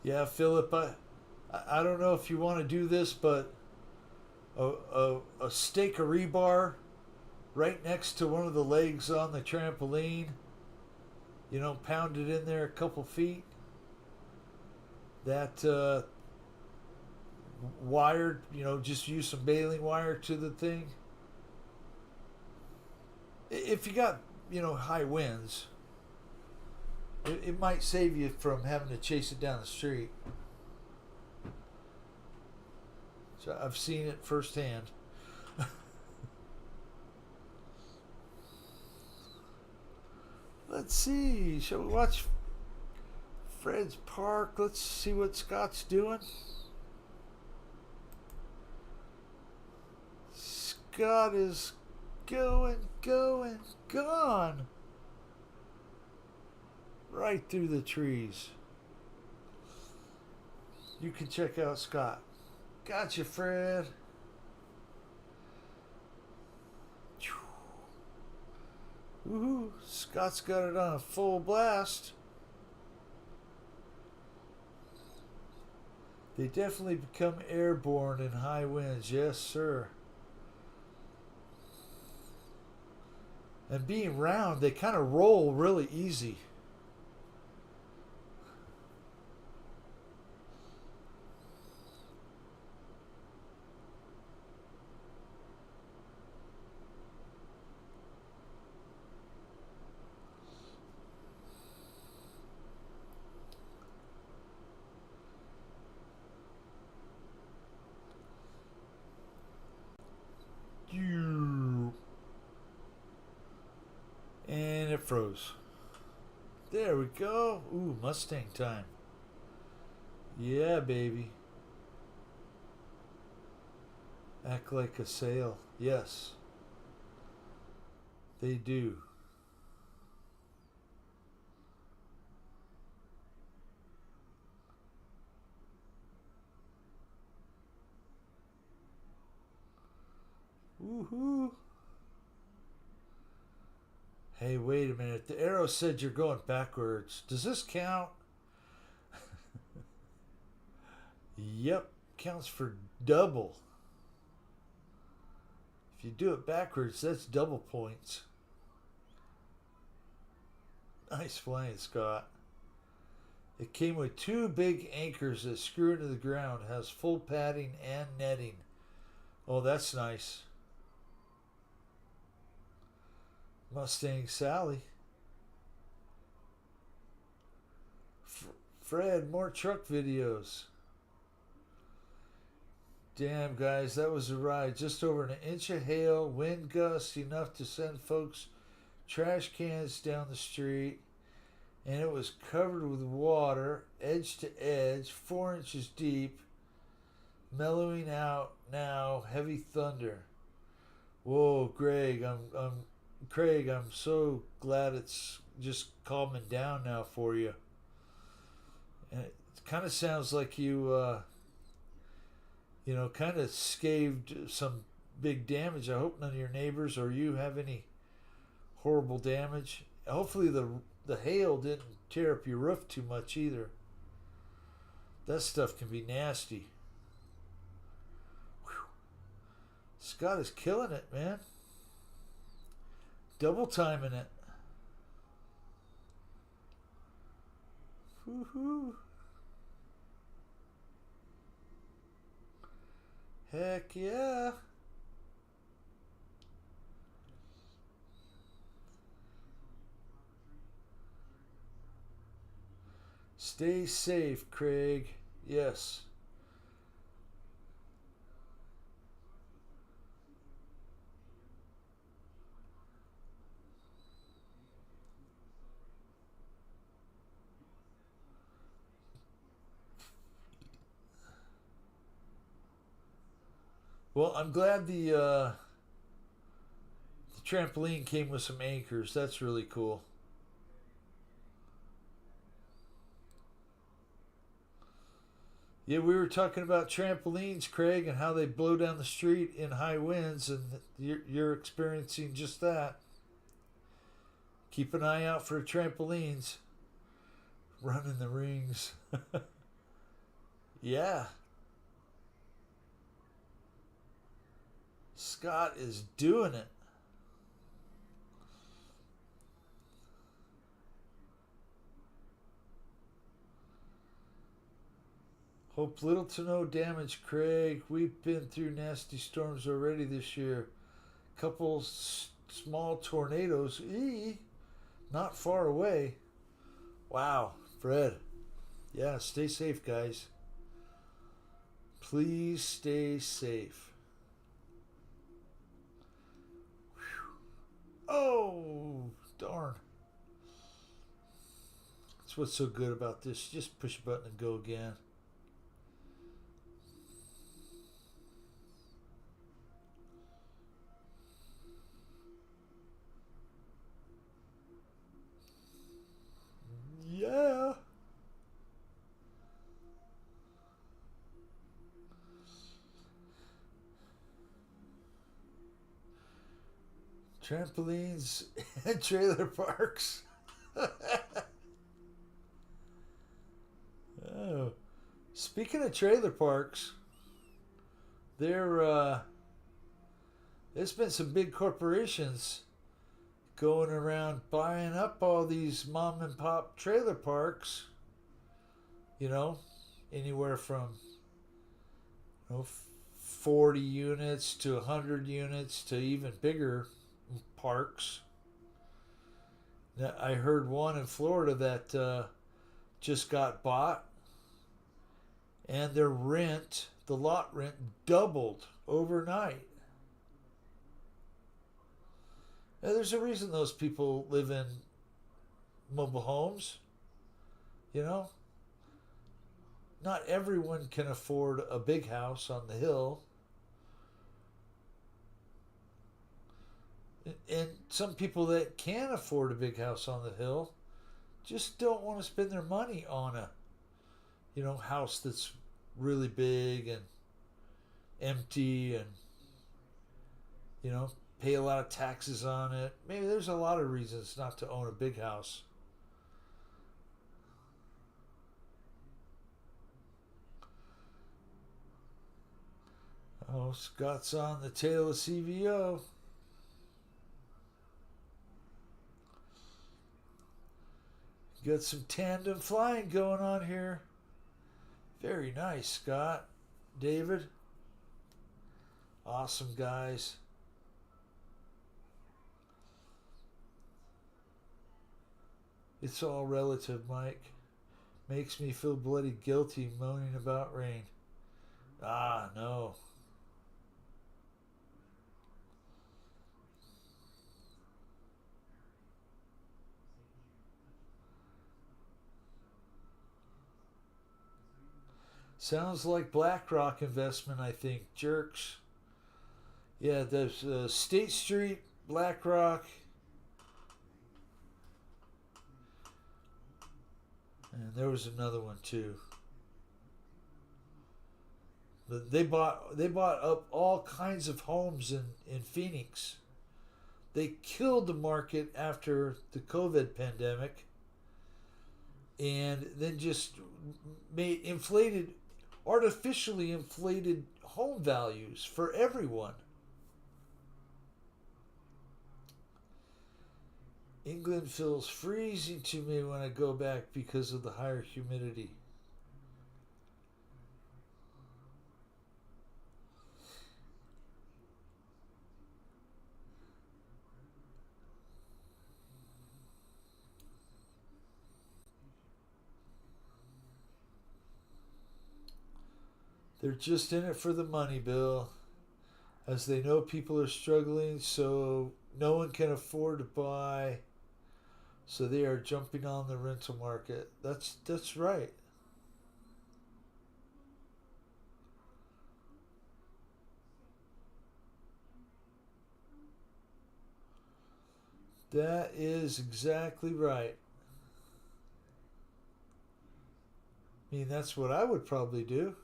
Yeah, Philip, I don't know if you want to do this, but a stake of rebar right next to one of the legs on the trampoline, pound it in there a couple feet. That wired, just use some baling wire to the thing. If you got, high winds, it might save you from having to chase it down the street. So I've seen it firsthand. Let's see. Shall we watch Fred's Park? Let's see what Scott's doing. Scott is gone. Right through the trees. You can check out Scott. Gotcha, Fred. Woohoo! Scott's got it on a full blast. They definitely become airborne in high winds. Yes, sir. And being round, they kind of roll really easy. And it froze. There we go. Ooh, Mustang time. Yeah, baby. Act like a sail. Yes. They do. Woohoo. Hey, wait a minute. The arrow said you're going backwards. Does this count? Yep, counts for double. If you do it backwards, that's double points. Nice flying, Scott. It came with two big anchors that screw into the ground. It has full padding and netting. Oh, that's nice. Mustang Sally. Fred, more truck videos. Damn, guys, that was a ride. Just over an inch of hail, wind gusts enough to send folks trash cans down the street, and it was covered with water, edge to edge, 4 inches deep, mellowing out now, heavy thunder. Whoa, Greg, I'm so glad it's just calming down now for you. And it kind of sounds like you, kind of scaved some big damage. I hope none of your neighbors or you have any horrible damage. Hopefully the hail didn't tear up your roof too much either. That stuff can be nasty. Whew. Scott is killing it, man. Double timing it. Woohoo. Heck yeah. Stay safe, Craig. Yes. Well, I'm glad the trampoline came with some anchors. That's really cool. Yeah, we were talking about trampolines, Craig, and how they blow down the street in high winds, and you're experiencing just that. Keep an eye out for trampolines running the rings. Yeah, Scott is doing it. Hope little to no damage, Craig. We've been through nasty storms already this year. Couple small tornadoes, not far away. Wow, Fred. Yeah, stay safe, guys. Please stay safe. Oh, darn. That's what's so good about this. Just push a button and go again. Yeah. Trampolines and trailer parks. Oh. Speaking of trailer parks, there there's been some big corporations going around buying up all these mom and pop trailer parks. You know, anywhere from 40 units to 100 units to even bigger parks. I heard one in Florida that just got bought, and their rent, the lot rent, doubled overnight. Now, there's a reason those people live in mobile homes. You know, not everyone can afford a big house on the hill. And some people that can afford a big house on the hill just don't want to spend their money on a, house that's really big and empty and, you know, pay a lot of taxes on it. Maybe there's a lot of reasons not to own a big house. Oh, Scott's on the tail of CVO. Got some tandem flying going on here. Very nice, Scott. David. Awesome guys. It's all relative, Mike. Makes me feel bloody guilty moaning about rain. Ah, no. Sounds like BlackRock investment, I think. Jerks. Yeah, there's State Street, BlackRock, and there was another one too. But they bought up all kinds of homes in Phoenix. They killed the market after the COVID pandemic, and then just made artificially inflated home values for everyone. England feels freezing to me when I go back because of the higher humidity. They're just in it for the money, Bill, as they know people are struggling, so no one can afford to buy, so they are jumping on the rental market. That's right. That is exactly right. I mean, that's what I would probably do.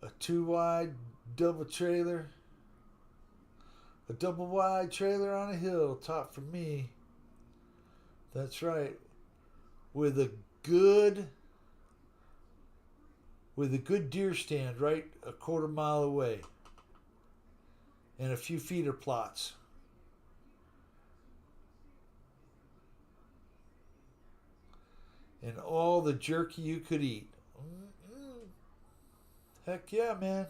A two wide double trailer. A double wide trailer on a hill, top for me. That's right. With a good deer stand right a quarter mile away. And a few feeder plots. And all the jerky you could eat. Mm-mm. Heck yeah, man.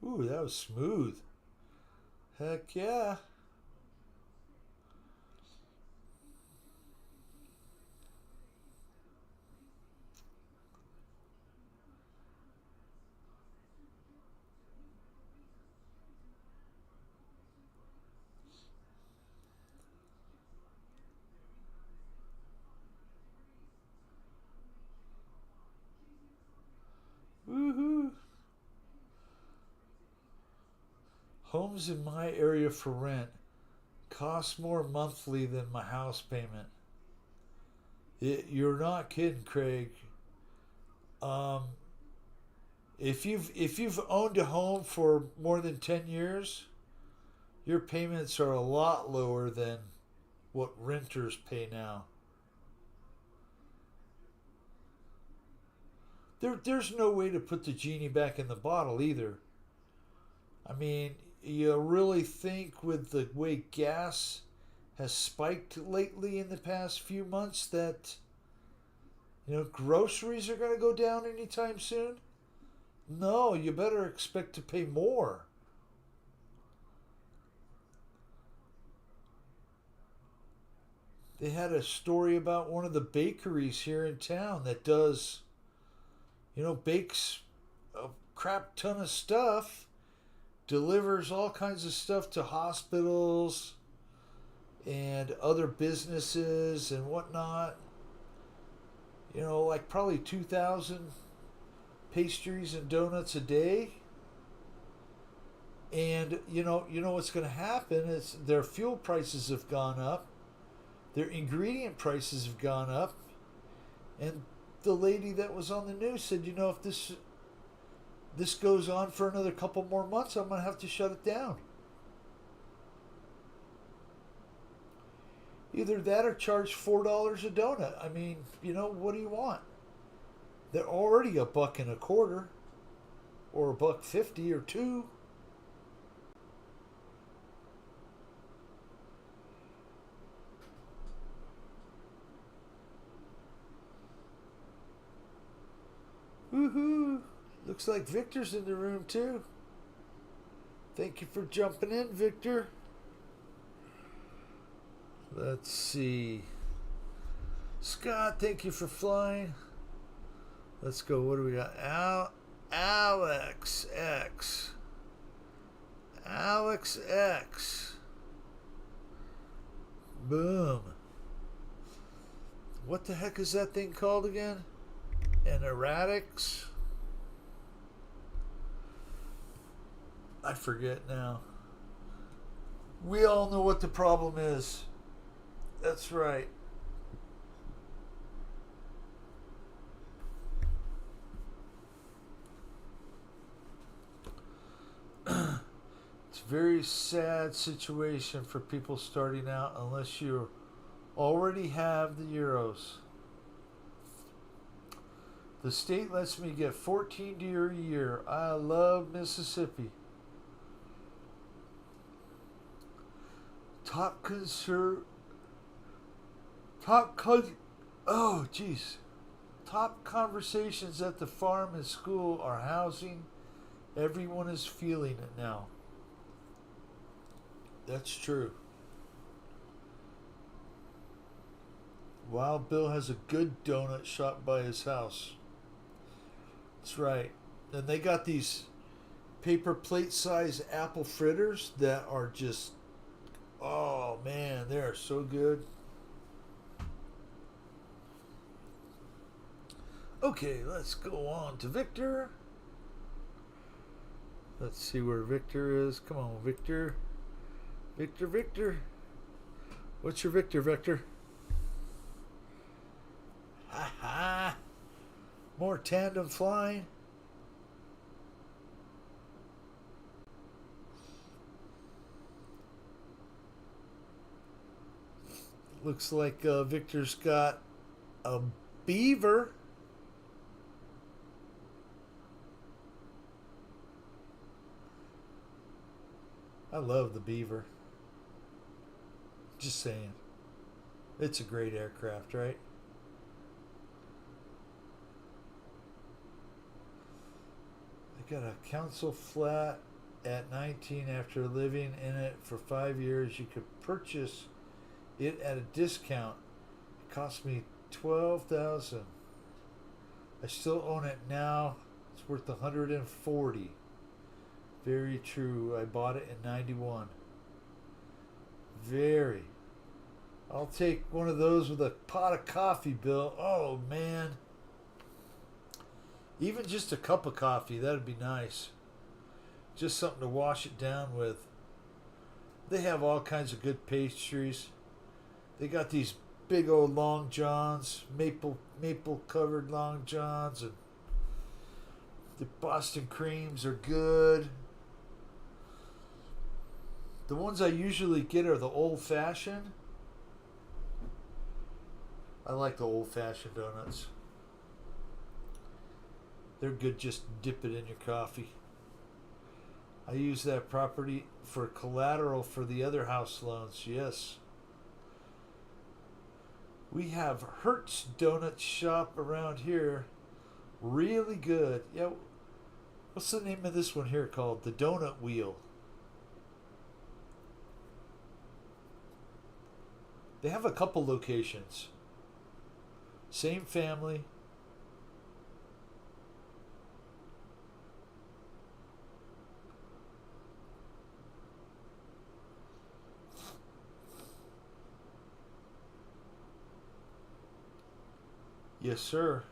Ooh, that was smooth. Heck yeah. Woohoo. Homes in my area for rent cost more monthly than my house payment. You're not kidding, Craig. Um, if you've owned a home for more than 10 years, your payments are a lot lower than what renters pay now. There's no way to put the genie back in the bottle either. I mean, you really think with the way gas has spiked lately in the past few months that groceries are going to go down anytime soon? No, you better expect to pay more. They had a story about one of the bakeries here in town that does, bakes a crap ton of stuff, delivers all kinds of stuff to hospitals and other businesses and whatnot. Like probably 2,000 pastries and donuts a day. And you know what's going to happen is their fuel prices have gone up, their ingredient prices have gone up, and the lady that was on the news said, if this goes on for another couple more months, I'm going to have to shut it down. Either that or charge $4 a donut. I mean, what do you want? They're already a buck and a quarter, or a buck 50 or two. Woohoo! Looks like Victor's in the room too. Thank you for jumping in, Victor. Let's see. Scott, thank you for flying. Let's go. What do we got? Alex X. Alex X. Boom. What the heck is that thing called again? An erratics? I forget now. We all know what the problem is. That's right. It's a very sad situation for people starting out unless you already have the euros. The state lets me get 14 deer a year. I love Mississippi. Top concern. Oh, jeez. Top conversations at the farm and school are housing. Everyone is feeling it now. That's true. Wild Bill has a good donut shop by his house. That's right. And they got these paper plate size apple fritters that are just, oh man, they are so good. Okay, let's go on to Victor. Let's see where Victor is. Come on, Victor. Victor. What's your Victor, Vector? Ha ha! More tandem flying. Looks like Victor's got a beaver. I love the beaver. Just saying. It's a great aircraft, right? I got a council flat at 19 after living in it for 5 years. You could purchase it at a discount. It cost me 12,000. I still own it now. It's worth 140. Very true. I bought it in 91. Very. I'll take one of those with a pot of coffee, Bill. Oh man. Even just a cup of coffee, that'd be nice. Just something to wash it down with. They have all kinds of good pastries. They got these big old long johns, maple covered long johns, and the Boston creams are good. The ones I usually get are the old fashioned. I like the old fashioned donuts. They're good, just dip it in your coffee. I use that property for collateral for the other house loans, yes. We have Hertz Donut Shop around here. Really good. Yeah, what's the name of this one here called? The Donut Wheel. They have a couple locations. Same family. Yes, sir.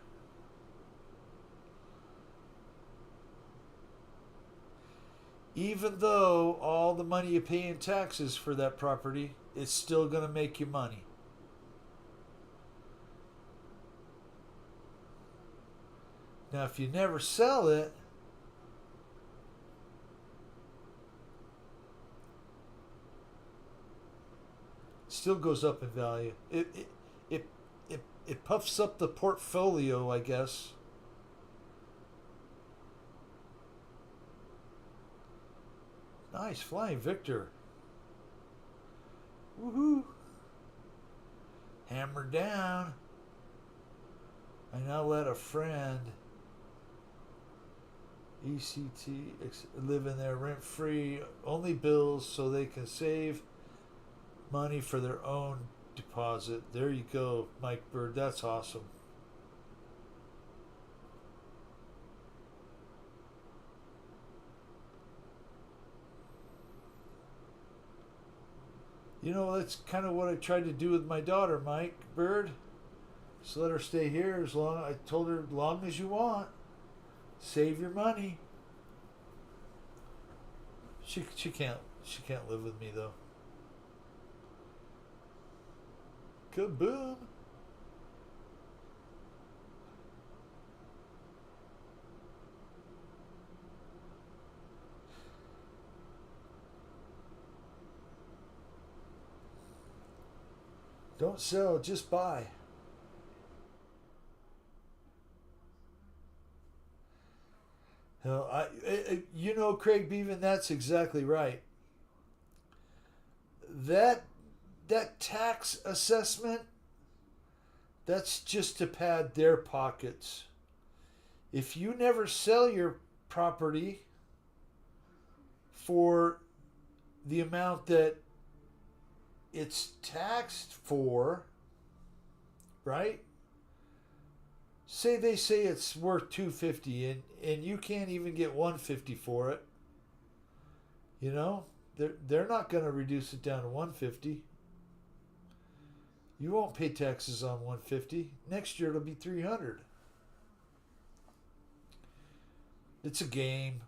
Even though all the money you pay in taxes for that property, it's still going to make you money. Now, if you never sell it, it still goes up in value. It puffs up the portfolio, I guess. Nice flying, Victor. Woohoo! Hammer down. I now let a friend ECT live in there rent free, only bills so they can save money for their own deposit. There you go, Mike Bird. That's awesome. You know, that's kind of what I tried to do with my daughter, Mike Bird. Just let her stay here as long. I told her, as long as you want, save your money. She can't live with me though. Kaboom! Don't sell, just buy. Craig Beavan, that's exactly right. That that tax assessment, that's just to pad their pockets. If you never sell your property for the amount that it's taxed for, right? Say it's worth 250 and you can't even get 150 for it. You know, they're not going to reduce it down to 150. You won't pay taxes on 150. Next year it'll be 300. It's a game.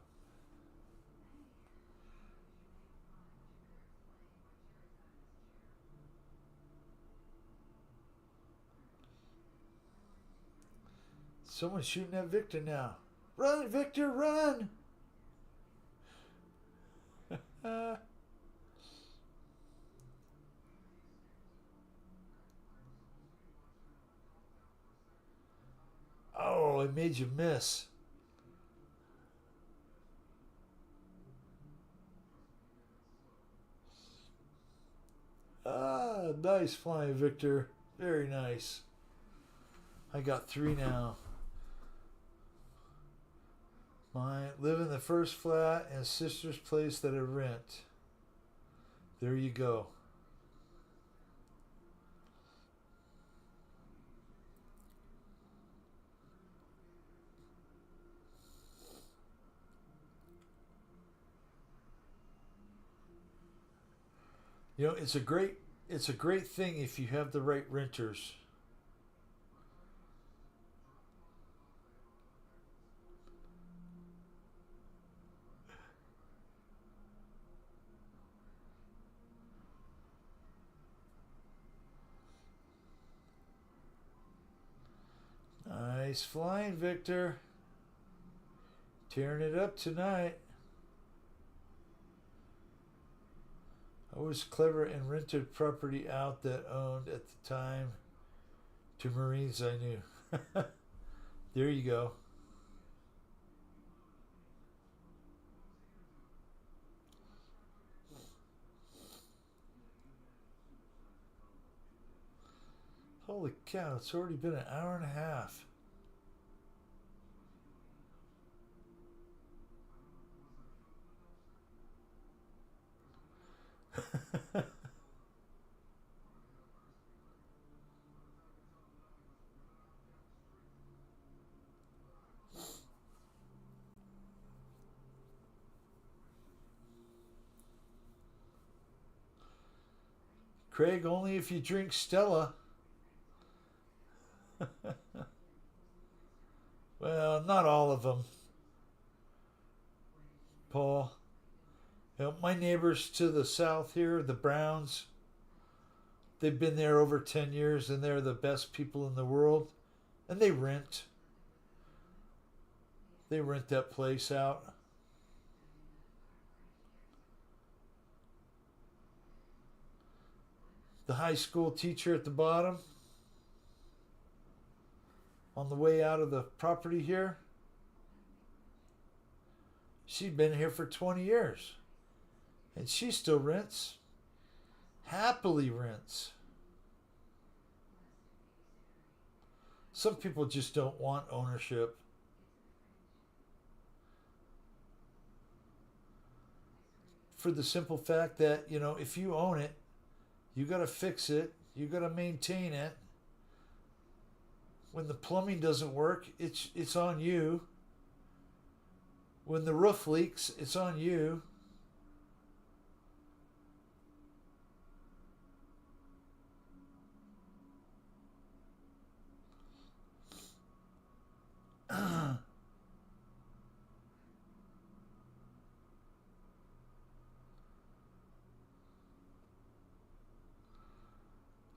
Someone's shooting at Victor now. Run, Victor, run! Oh, it made you miss. Ah, nice flying, Victor. Very nice. I got 3 now. Mine live in the first flat and sister's place that I rent. There you go. You know, it's a great thing if you have the right renters. Nice flying, Victor. Tearing it up tonight. I was clever and rented property out that owned at the time to Marines I knew. There you go. Holy cow, it's already been an hour and a half. Craig, only if you drink Stella. Well, not all of them, Paul. You know, my neighbors to the south here, the Browns, they've been there over 10 years and they're the best people in the world. And they rent. They rent that place out. The high school teacher at the bottom, on the way out of the property here, she'd been here for 20 years. And she still rents. Happily rents. Some people just don't want ownership. For the simple fact that, you know, if you own it, you got to fix it, you got to maintain it. When the plumbing doesn't work, it's on you. When the roof leaks, it's on you.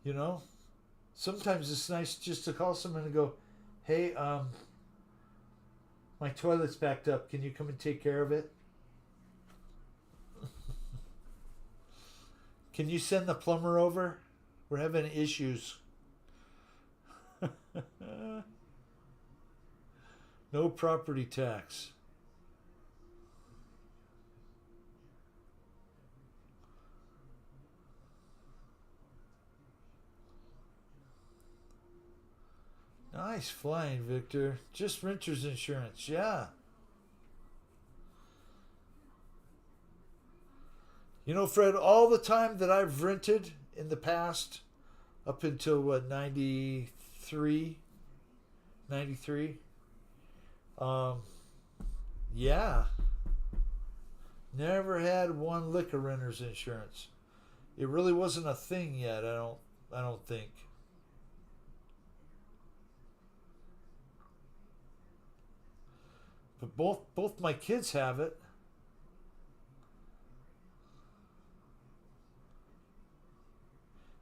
You know, sometimes it's nice just to call someone and go, "Hey, my toilet's backed up. Can you come and take care of it? Can you send the plumber over? We're having issues." No property tax. Nice flying, Victor. Just renter's insurance. Yeah. You know, Fred, all the time that I've rented in the past, up until what, 93? 93? Um, yeah. Never had one lick of renter's insurance. It really wasn't a thing yet, I don't think. But both my kids have it.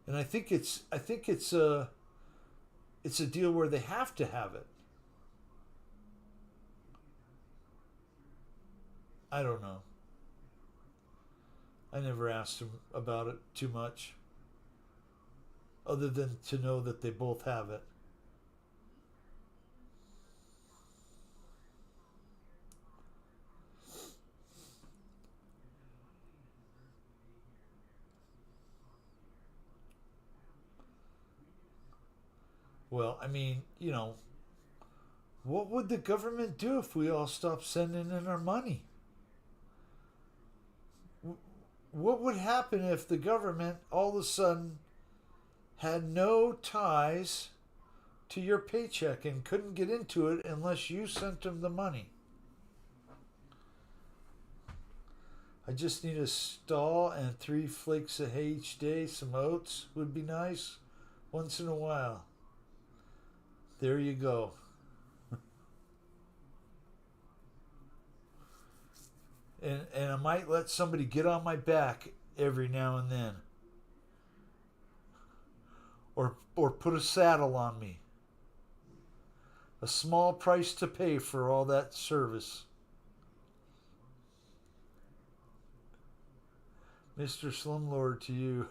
And I think it's a deal where they have to have it. I don't know. I never asked him about it too much, other than to know that they both have it. Well, I mean, what would the government do if we all stopped sending in our money? What would happen if the government all of a sudden had no ties to your paycheck and couldn't get into it unless you sent them the money? I just need a stall and 3 flakes of hay each day. Some oats would be nice once in a while. There you go. And I might let somebody get on my back every now and then. Or put a saddle on me. A small price to pay for all that service. Mr. Slumlord to you.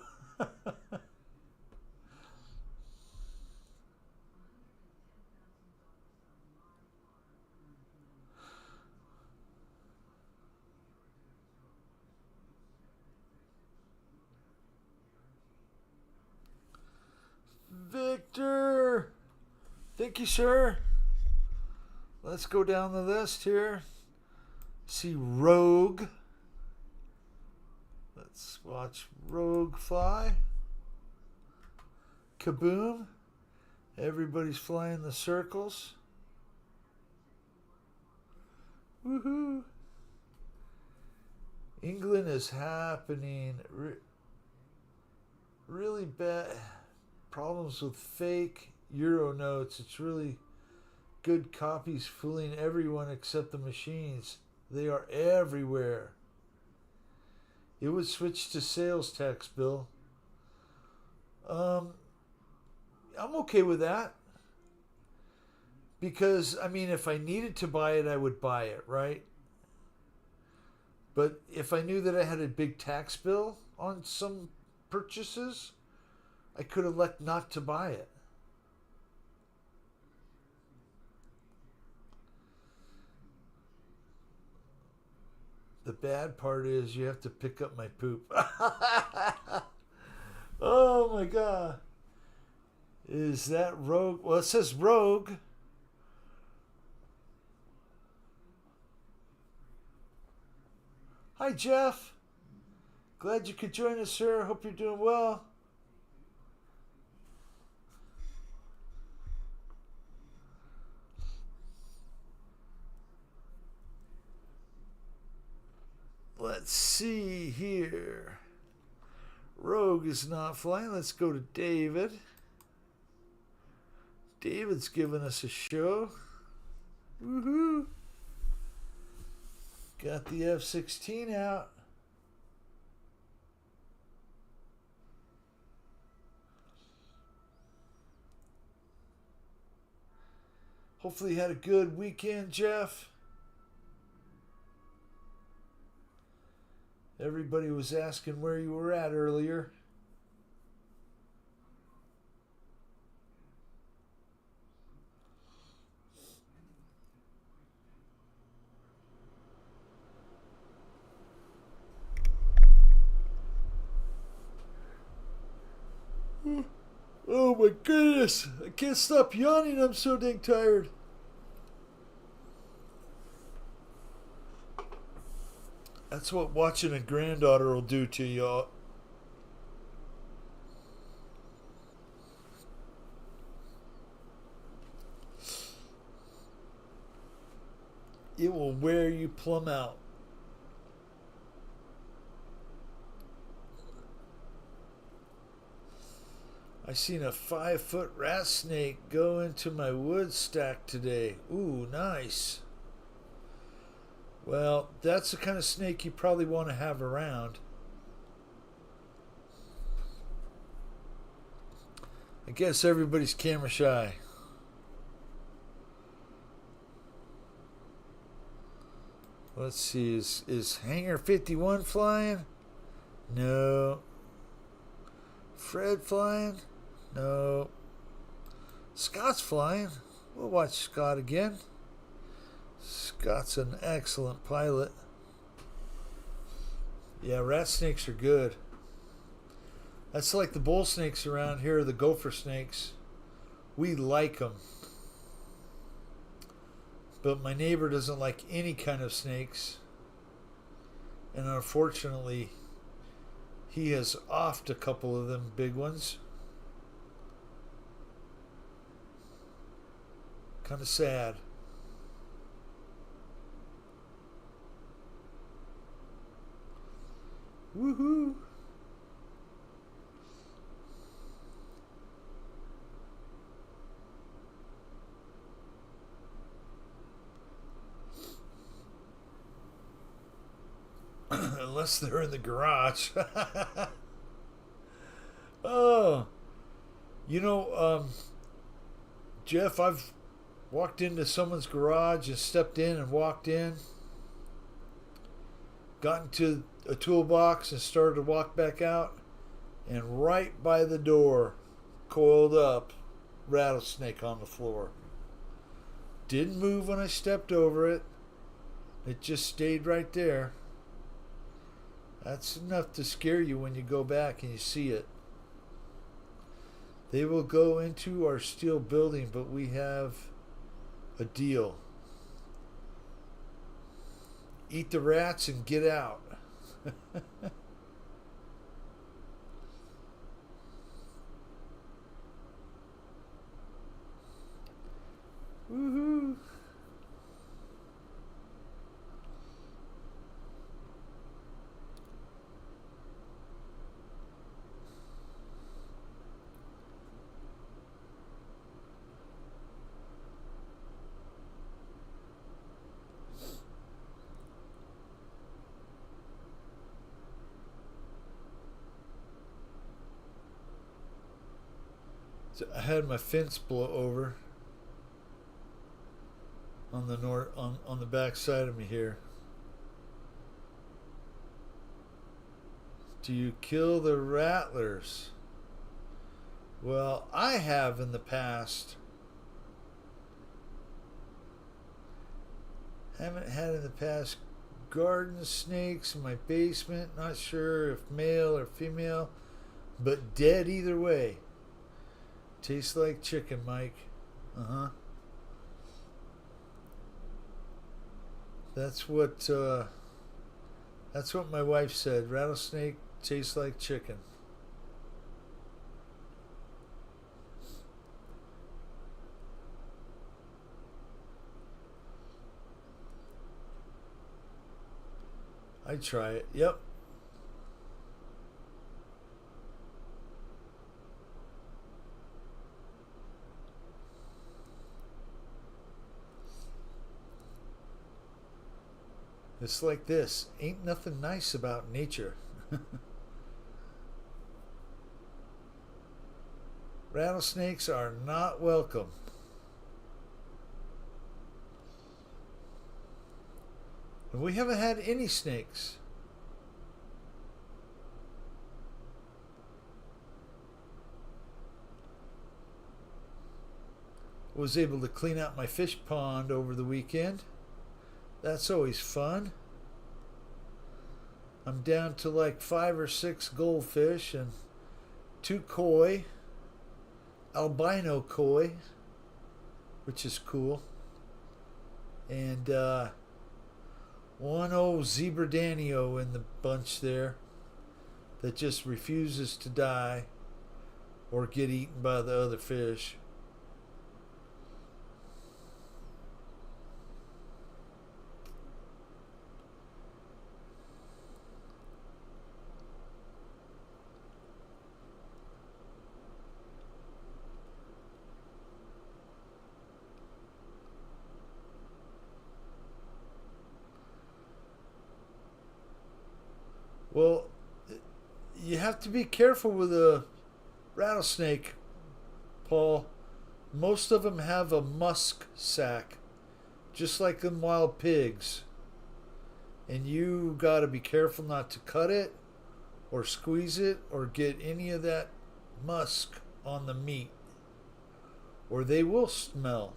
Victor! Thank you, sir. Let's go down the list here. See Rogue. Let's watch Rogue fly. Kaboom. Everybody's flying the circles. Woohoo. England is happening. Really bad problems with fake euro notes. It's really good copies fooling everyone except the machines. They are everywhere. It would switch to sales tax, Bill. I'm okay with that. Because, I mean, if I needed to buy it, I would buy it, right? But if I knew that I had a big tax bill on some purchases, I could elect not to buy it. The bad part is you have to pick up my poop. Oh my god. Is that Rogue? Well, it says Rogue. Hi, Jeff. Glad you could join us, sir. Hope you're doing well. Let's see here. Rogue is not flying. Let's go to David. David's giving us a show. Woohoo! Got the F-16 out. Hopefully you had a good weekend, Jeff. Everybody was asking where you were at earlier. Oh my goodness. I can't stop yawning. I'm so dang tired. That's what watching a granddaughter will do to y'all. It will wear you plumb out. I seen a 5-foot rat snake go into my wood stack today. Ooh, nice. Well, that's the kind of snake you probably want to have around. I guess everybody's camera shy. Let's see. Is Hangar 51 flying? No. Fred flying? No. Scott's flying. We'll watch Scott again. Scott's an excellent pilot. Yeah, rat snakes are good. That's like the bull snakes around here, the gopher snakes. We like them. But my neighbor doesn't like any kind of snakes. And unfortunately, he has offed a couple of them big ones. Kind of sad. Woohoo! Unless they're in the garage. Oh, Jeff, I've walked into someone's garage and stepped in and walked in, got into a toolbox and started to walk back out, and right by the door, coiled up, rattlesnake on the floor. Didn't move when I stepped over it. It just stayed right there. That's enough to scare you when you go back and you see it. They will go into our steel building, but we have a deal. Eat the rats and get out. Woohoo! So I had my fence blow over on the on the back side of me here. Do you kill the rattlers? Well, I have in the past. Haven't had in the past garden snakes in my basement. Not sure if male or female, but dead either way. Tastes like chicken, Mike. Uh-huh. That's what my wife said. Rattlesnake tastes like chicken. I'd try it. Yep. It's like this. Ain't nothing nice about nature. Rattlesnakes are not welcome. And we haven't had any snakes. Was able to clean out my fish pond over the weekend. That's always fun. I'm down to like 5 or 6 goldfish and 2 koi, albino koi, which is cool, and one old zebra danio in the bunch there that just refuses to die or get eaten by the other fish. Well, you have to be careful with a rattlesnake, Paul. Most of them have a musk sac, just like them wild pigs. and you got to be careful not to cut it or squeeze it or get any of that musk on the meat, or they will smell.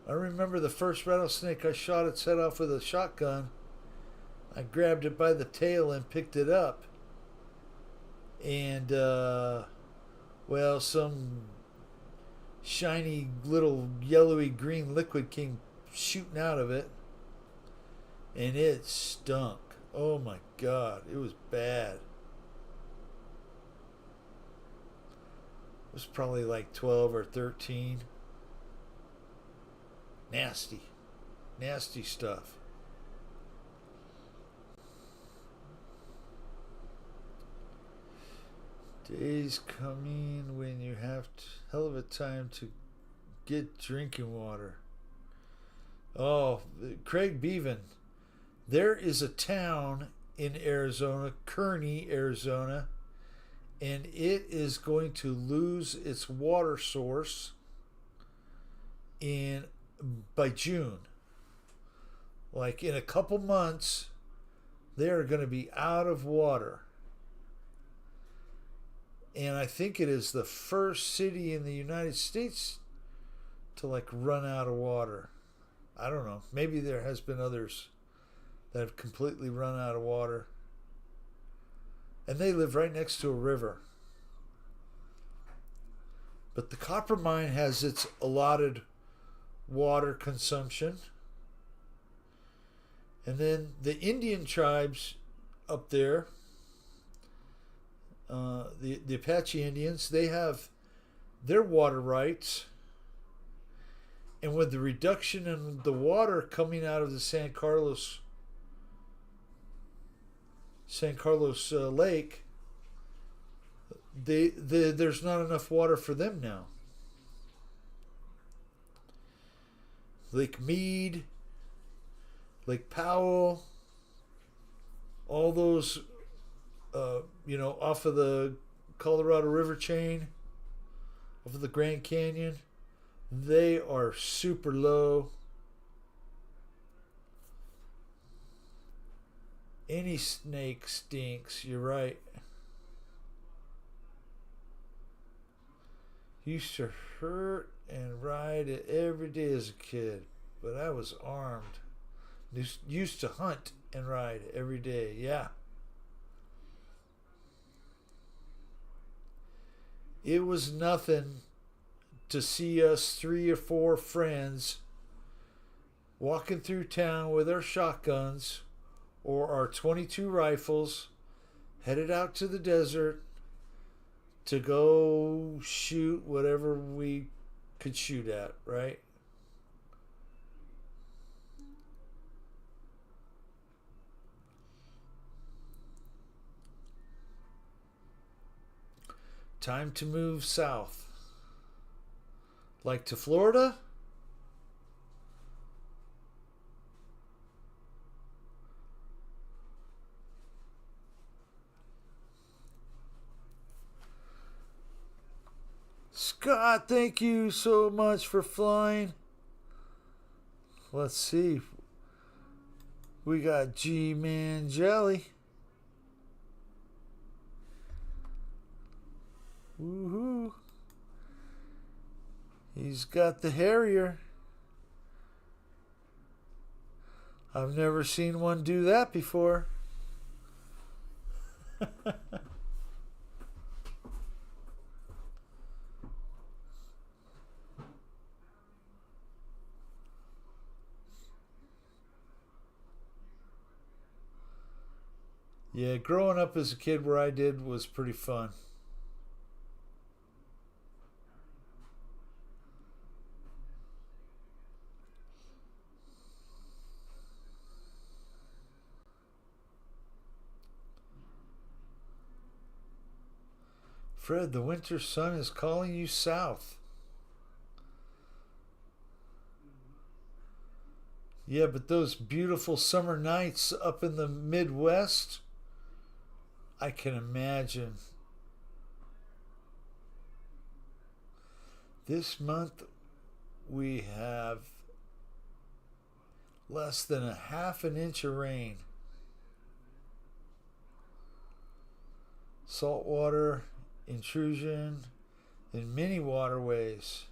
I remember the first rattlesnake I shot its head off with a shotgun. I grabbed it by the tail and picked it up. And, well, some shiny little yellowy green liquid came shooting out of it. And it stunk. Oh my God, it was bad. It was probably like 12 or 13. Nasty. Nasty stuff. Days coming when you have hell of a time to get drinking water. Oh, Craig Bevan. There is a town in Arizona, Kearney, Arizona, and it is going to lose its water source by June. Like in a couple months, they're going to be out of water. And I think it is the first city in the United States to like run out of water. I don't know. Maybe there has been others that have completely run out of water. And they live right next to a river. But the copper mine has its allotted water consumption. And then the Indian tribes up there, the Apache Indians, they have their water rights. And with the reduction in the water coming out of the San Carlos Lake, there's not enough water for them now. Lake Mead, Lake Powell, all those, off of the Colorado River chain, off of the Grand Canyon, they are super low. Any snake stinks, you're right. Used to hurt and ride it every day as a kid, but I was armed. Used to hunt and ride every day, yeah. It was nothing to see us 3 or 4 friends walking through town with our shotguns or our 22 rifles, headed out to the desert to go shoot whatever we could shoot at, right? Time to move south. Like to Florida? Scott, thank you so much for flying. Let's see. We got G-Man Jelly. Woohoo. He's got the Harrier. I've never seen one do that before. Yeah, growing up as a kid where I did was pretty fun. Fred, the winter sun is calling you south. Yeah, but those beautiful summer nights up in the Midwest, I can imagine. This month we have Less than a half an inch of rain. Saltwater intrusion in many waterways.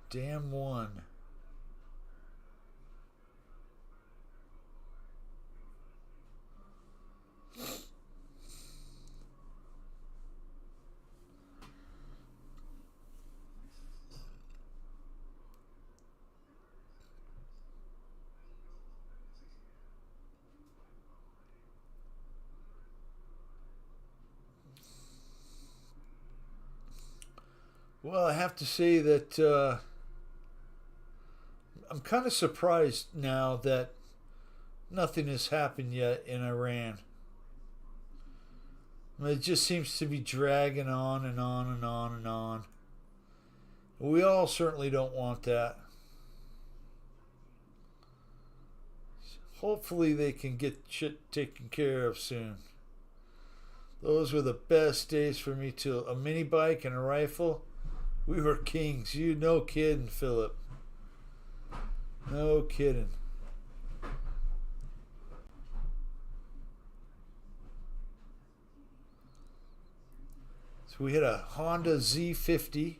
Dam 1. Well, I have to say that I'm kind of surprised now that nothing has happened yet in Iran. It just seems to be dragging on and on and on and on. We all certainly don't want that. Hopefully they can get shit taken care of soon. Those were the best days for me too. A mini bike and a rifle. We were kings. You no kidding, Philip. No kidding. So we had a Honda Z50.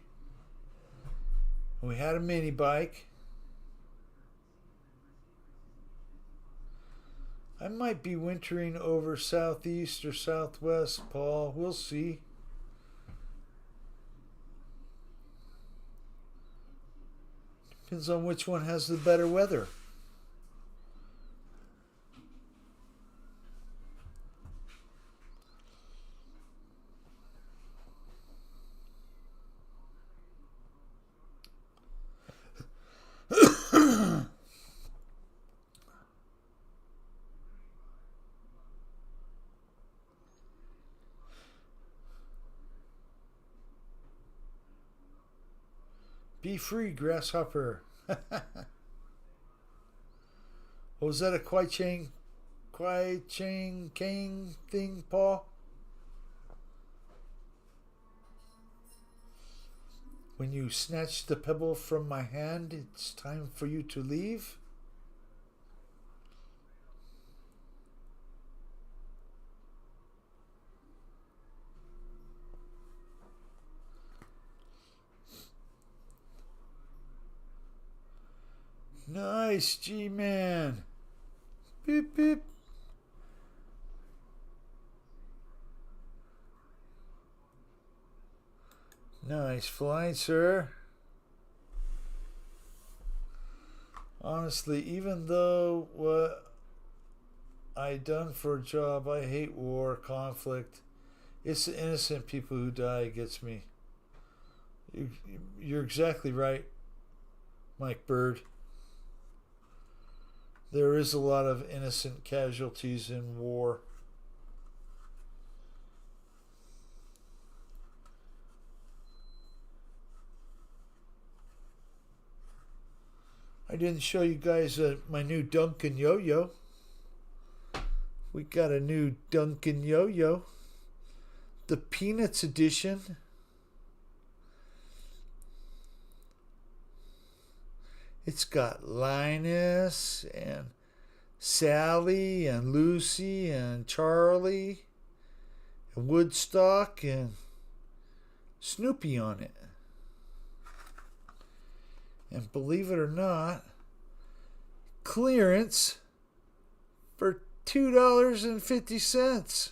We had a mini bike. I might be wintering over southeast or southwest, Paul. We'll see. Depends on which one has the better weather. Be free, grasshopper. Was that a Kwai Chang Kang thing, Paul? When you snatch the pebble from my hand, it's time for you to leave? Nice, G-Man. Beep, beep. Nice flight, sir. Honestly, even though what I done for a job, I hate war, conflict. It's the innocent people who die gets me. You're exactly right, Mike Bird. There is a lot of innocent casualties in war. I didn't show you guys my new Duncan yo-yo. We got a new Duncan yo-yo. The Peanuts edition. It's got Linus and Sally and Lucy and Charlie and Woodstock and Snoopy on it. And believe it or not, clearance for $2.50.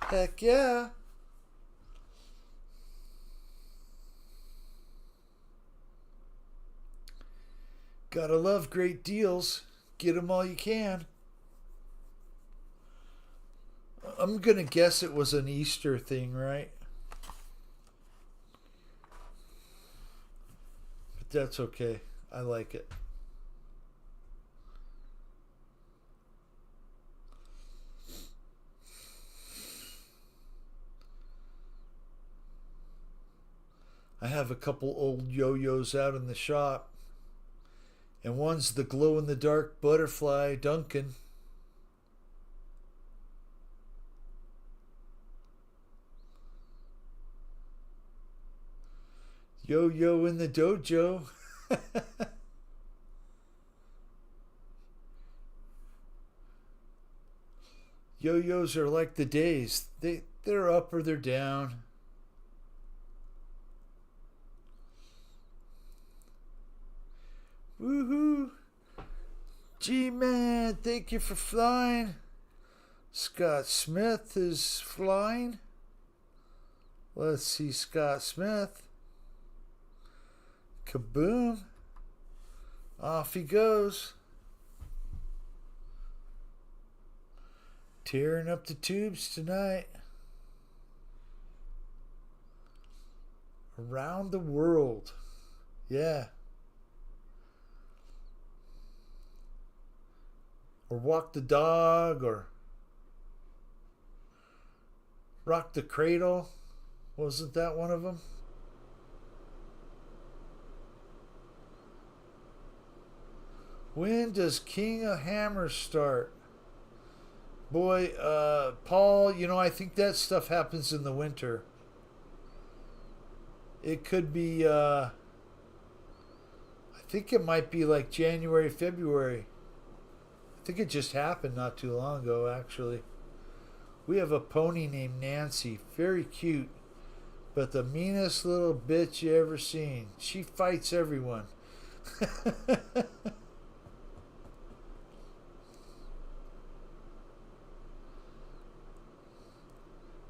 Heck yeah. Gotta love great deals. Get them all you can. I'm gonna guess it was an Easter thing, right? But that's okay. I like it. I have a couple old yo-yos out in the shop. And one's the glow-in-the-dark butterfly Duncan. Yo-yo in the dojo. Yo-yos are like the days. They're up or they're down. Woohoo! G-Man, thank you for flying. Scott Smith is flying. Let's see Scott Smith. Kaboom. Off he goes. Tearing up the tubes tonight. Around the world. Yeah. Or walk the dog, or rock the cradle. Wasn't that one of them? When does King of Hammers start? Boy, Paul, you know, I think that stuff happens in the winter. It could be, I think it might be like January, February. I think it just happened not too long ago, actually. We have a pony named Nancy. Very cute. But the meanest little bitch you ever seen. She fights everyone.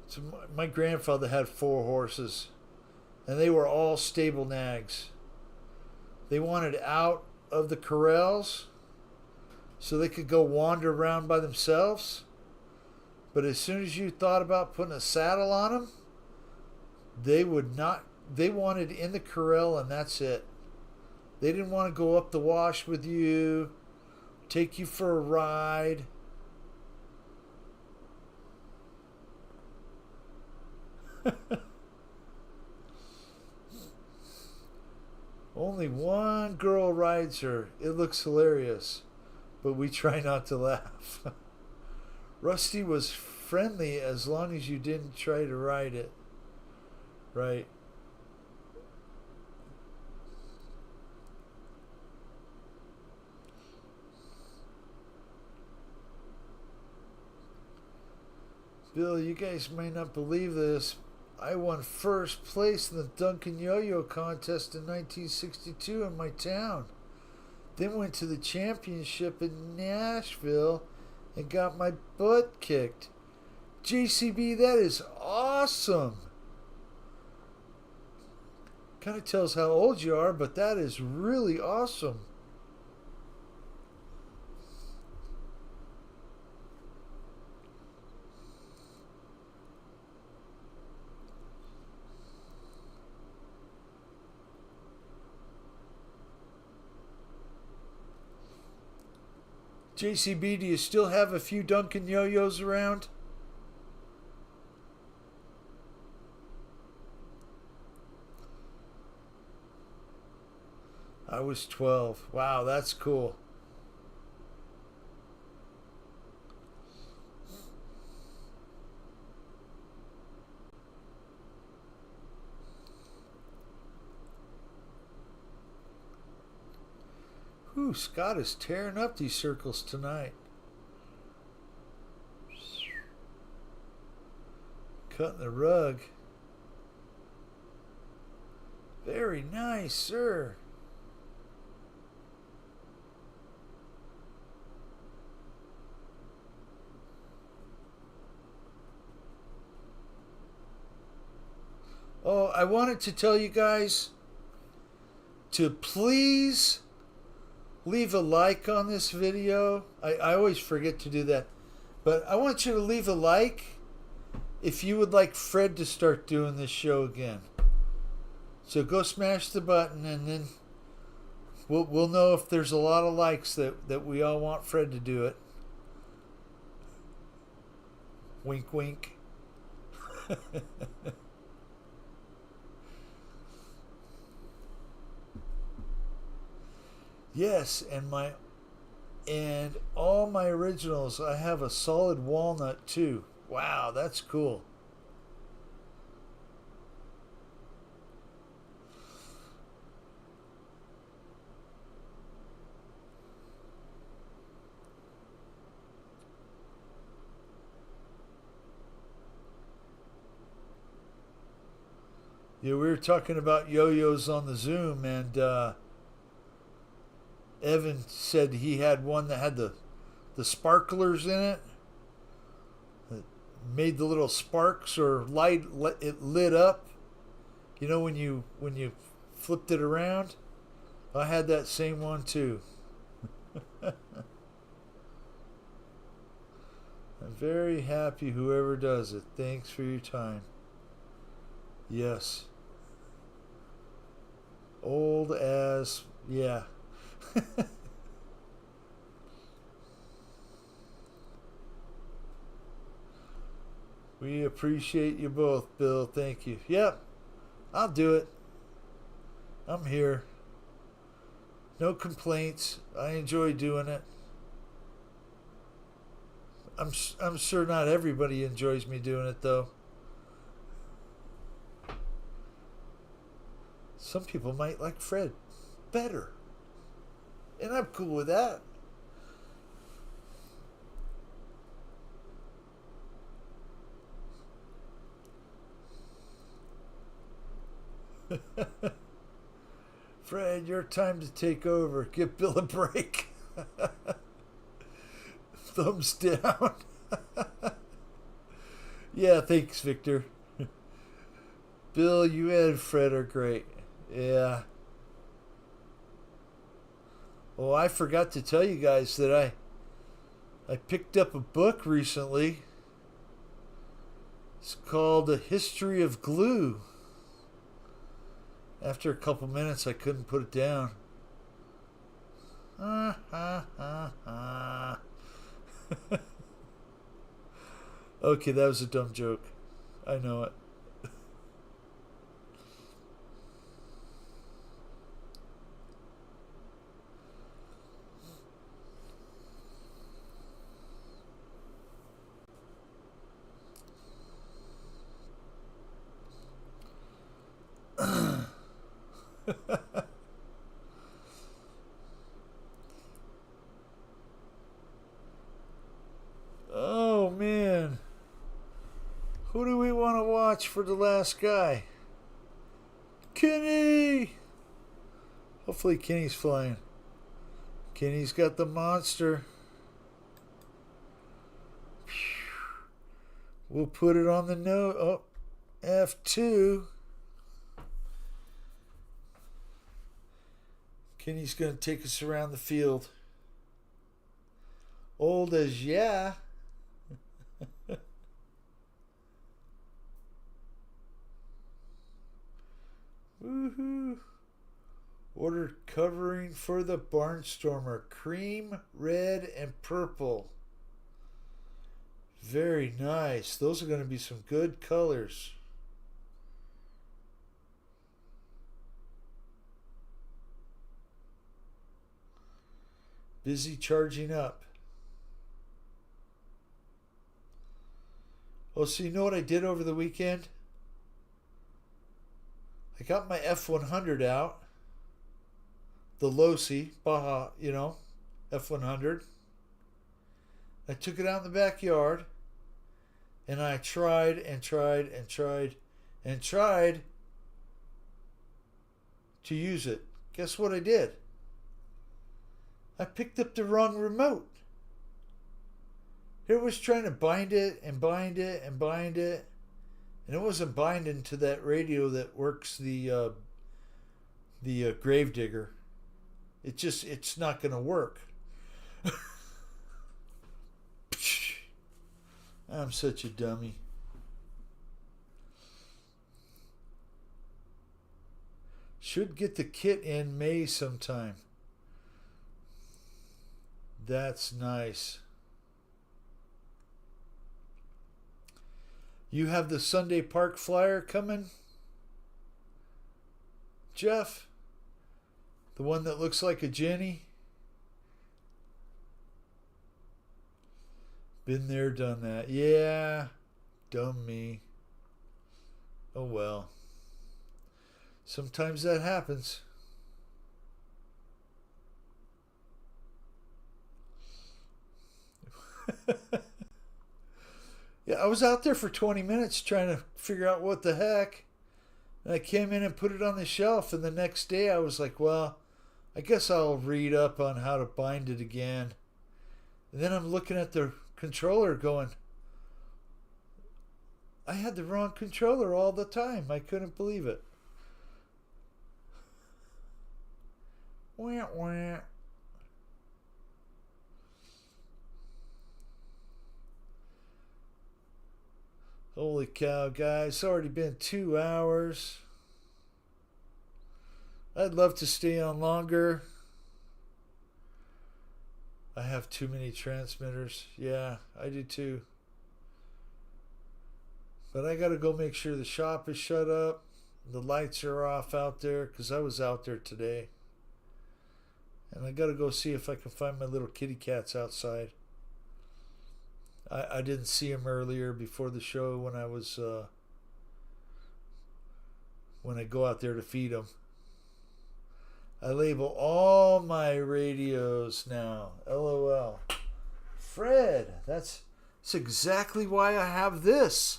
So my grandfather had 4 horses. And they were all stable nags. They wanted out of the corrals so they could go wander around by themselves. But as soon as you thought about putting a saddle on them, they would not. They wanted in the corral and that's it. They didn't want to go up the wash with you, take you for a ride. Only one girl rides her. It looks hilarious, but we try not to laugh. Rusty was friendly as long as you didn't try to ride it. Right. Bill, you guys may not believe this. I won first place in the Duncan Yo-Yo contest in 1962 in my town. Then went to the championship in Nashville and got my butt kicked. JCB, that is awesome. Kind of tells how old you are, but that is really awesome. JCB, do you still have a few Duncan Yo-Yos around? I was 12. Wow, that's cool. Whew, Scott is tearing up these circles tonight. Cutting the rug. Very nice, sir. Oh, I wanted to tell you guys to please leave a like on this video. I always forget to do that. But I want you to leave a like if you would like Fred to start doing this show again. So go smash the button and then we'll know if there's a lot of likes that we all want Fred to do it. Wink, wink. Yes, and all my originals, I have a solid walnut too. Wow, that's cool. Yeah, we were talking about yo-yos on the Zoom, and Evan said he had one that had the sparklers in it that made the little sparks or light it lit up. You know when you flipped it around. I had that same one too. I'm very happy whoever does it. Thanks for your time. Yes. Old as yeah. We appreciate you both, Bill. Thank you. Yep, I'll do it. I'm here. No complaints. I enjoy doing it. I'm sure not everybody enjoys me doing it though. Some people might like Fred better, and I'm cool with that. Fred, your time to take over. Give Bill a break. Thumbs down. Yeah, thanks, Victor. Bill, you and Fred are great. Yeah. Well, I forgot to tell you guys that I picked up a book recently. It's called A History of Glue. After a couple minutes, I couldn't put it down. Okay, that was a dumb joke. I know it. Oh man. Who do we want to watch for the last guy? Kenny! Hopefully Kenny's flying. Kenny's got the monster. We'll put it on the note. Oh, F2. Kenny's going to take us around the field. Old as yeah. Woohoo. Ordered covering for the Barnstormer. Cream, red, and purple. Very nice. Those are going to be some good colors. Busy charging up. Oh, so you know what I did over the weekend? I got my F100 out. The Losi, Baja, F100. I took it out in the backyard and I tried and tried and tried and tried to use it. Guess what I did? I picked up the wrong remote. Here was trying to bind it and bind it and bind it, and it wasn't binding to that radio that works the Gravedigger. It's not going to work. I'm such a dummy. Should get the kit in May sometime. That's nice. You have the Sunday Park flyer coming, Jeff? The one that looks like a Jenny? Been there, done that. Yeah, dumb me. Oh well. Sometimes that happens. Yeah, I was out there for 20 minutes trying to figure out what the heck. And I came in and put it on the shelf, and the next day I was like, well, I guess I'll read up on how to bind it again. And then I'm looking at the controller going, I had the wrong controller all the time. I couldn't believe it. Wah, wah. Holy cow, guys. It's already been 2 hours. I'd love to stay on longer. I have too many transmitters. Yeah, I do too. But I gotta go make sure the shop is shut up. The lights are off out there because I was out there today. And I gotta go see if I can find my little kitty cats outside. I didn't see them earlier before the show when I was when I go out there to feed them. I label all my radios now. LOL. Fred, that's exactly why I have this.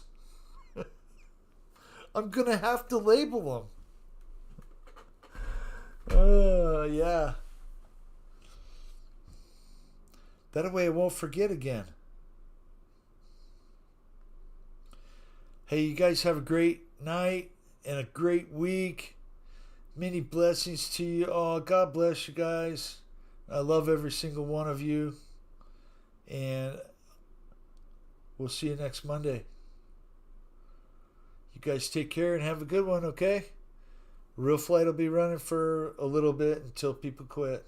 I'm gonna have to label them. Yeah. That way I won't forget again. Hey, you guys have a great night and a great week. Many blessings to you all. God bless you guys. I love every single one of you. And we'll see you next Monday. You guys take care and have a good one, okay? Real Flight will be running for a little bit until people quit.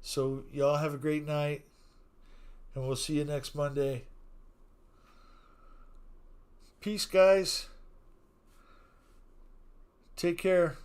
So y'all have a great night. And we'll see you next Monday. Peace, guys. Take care.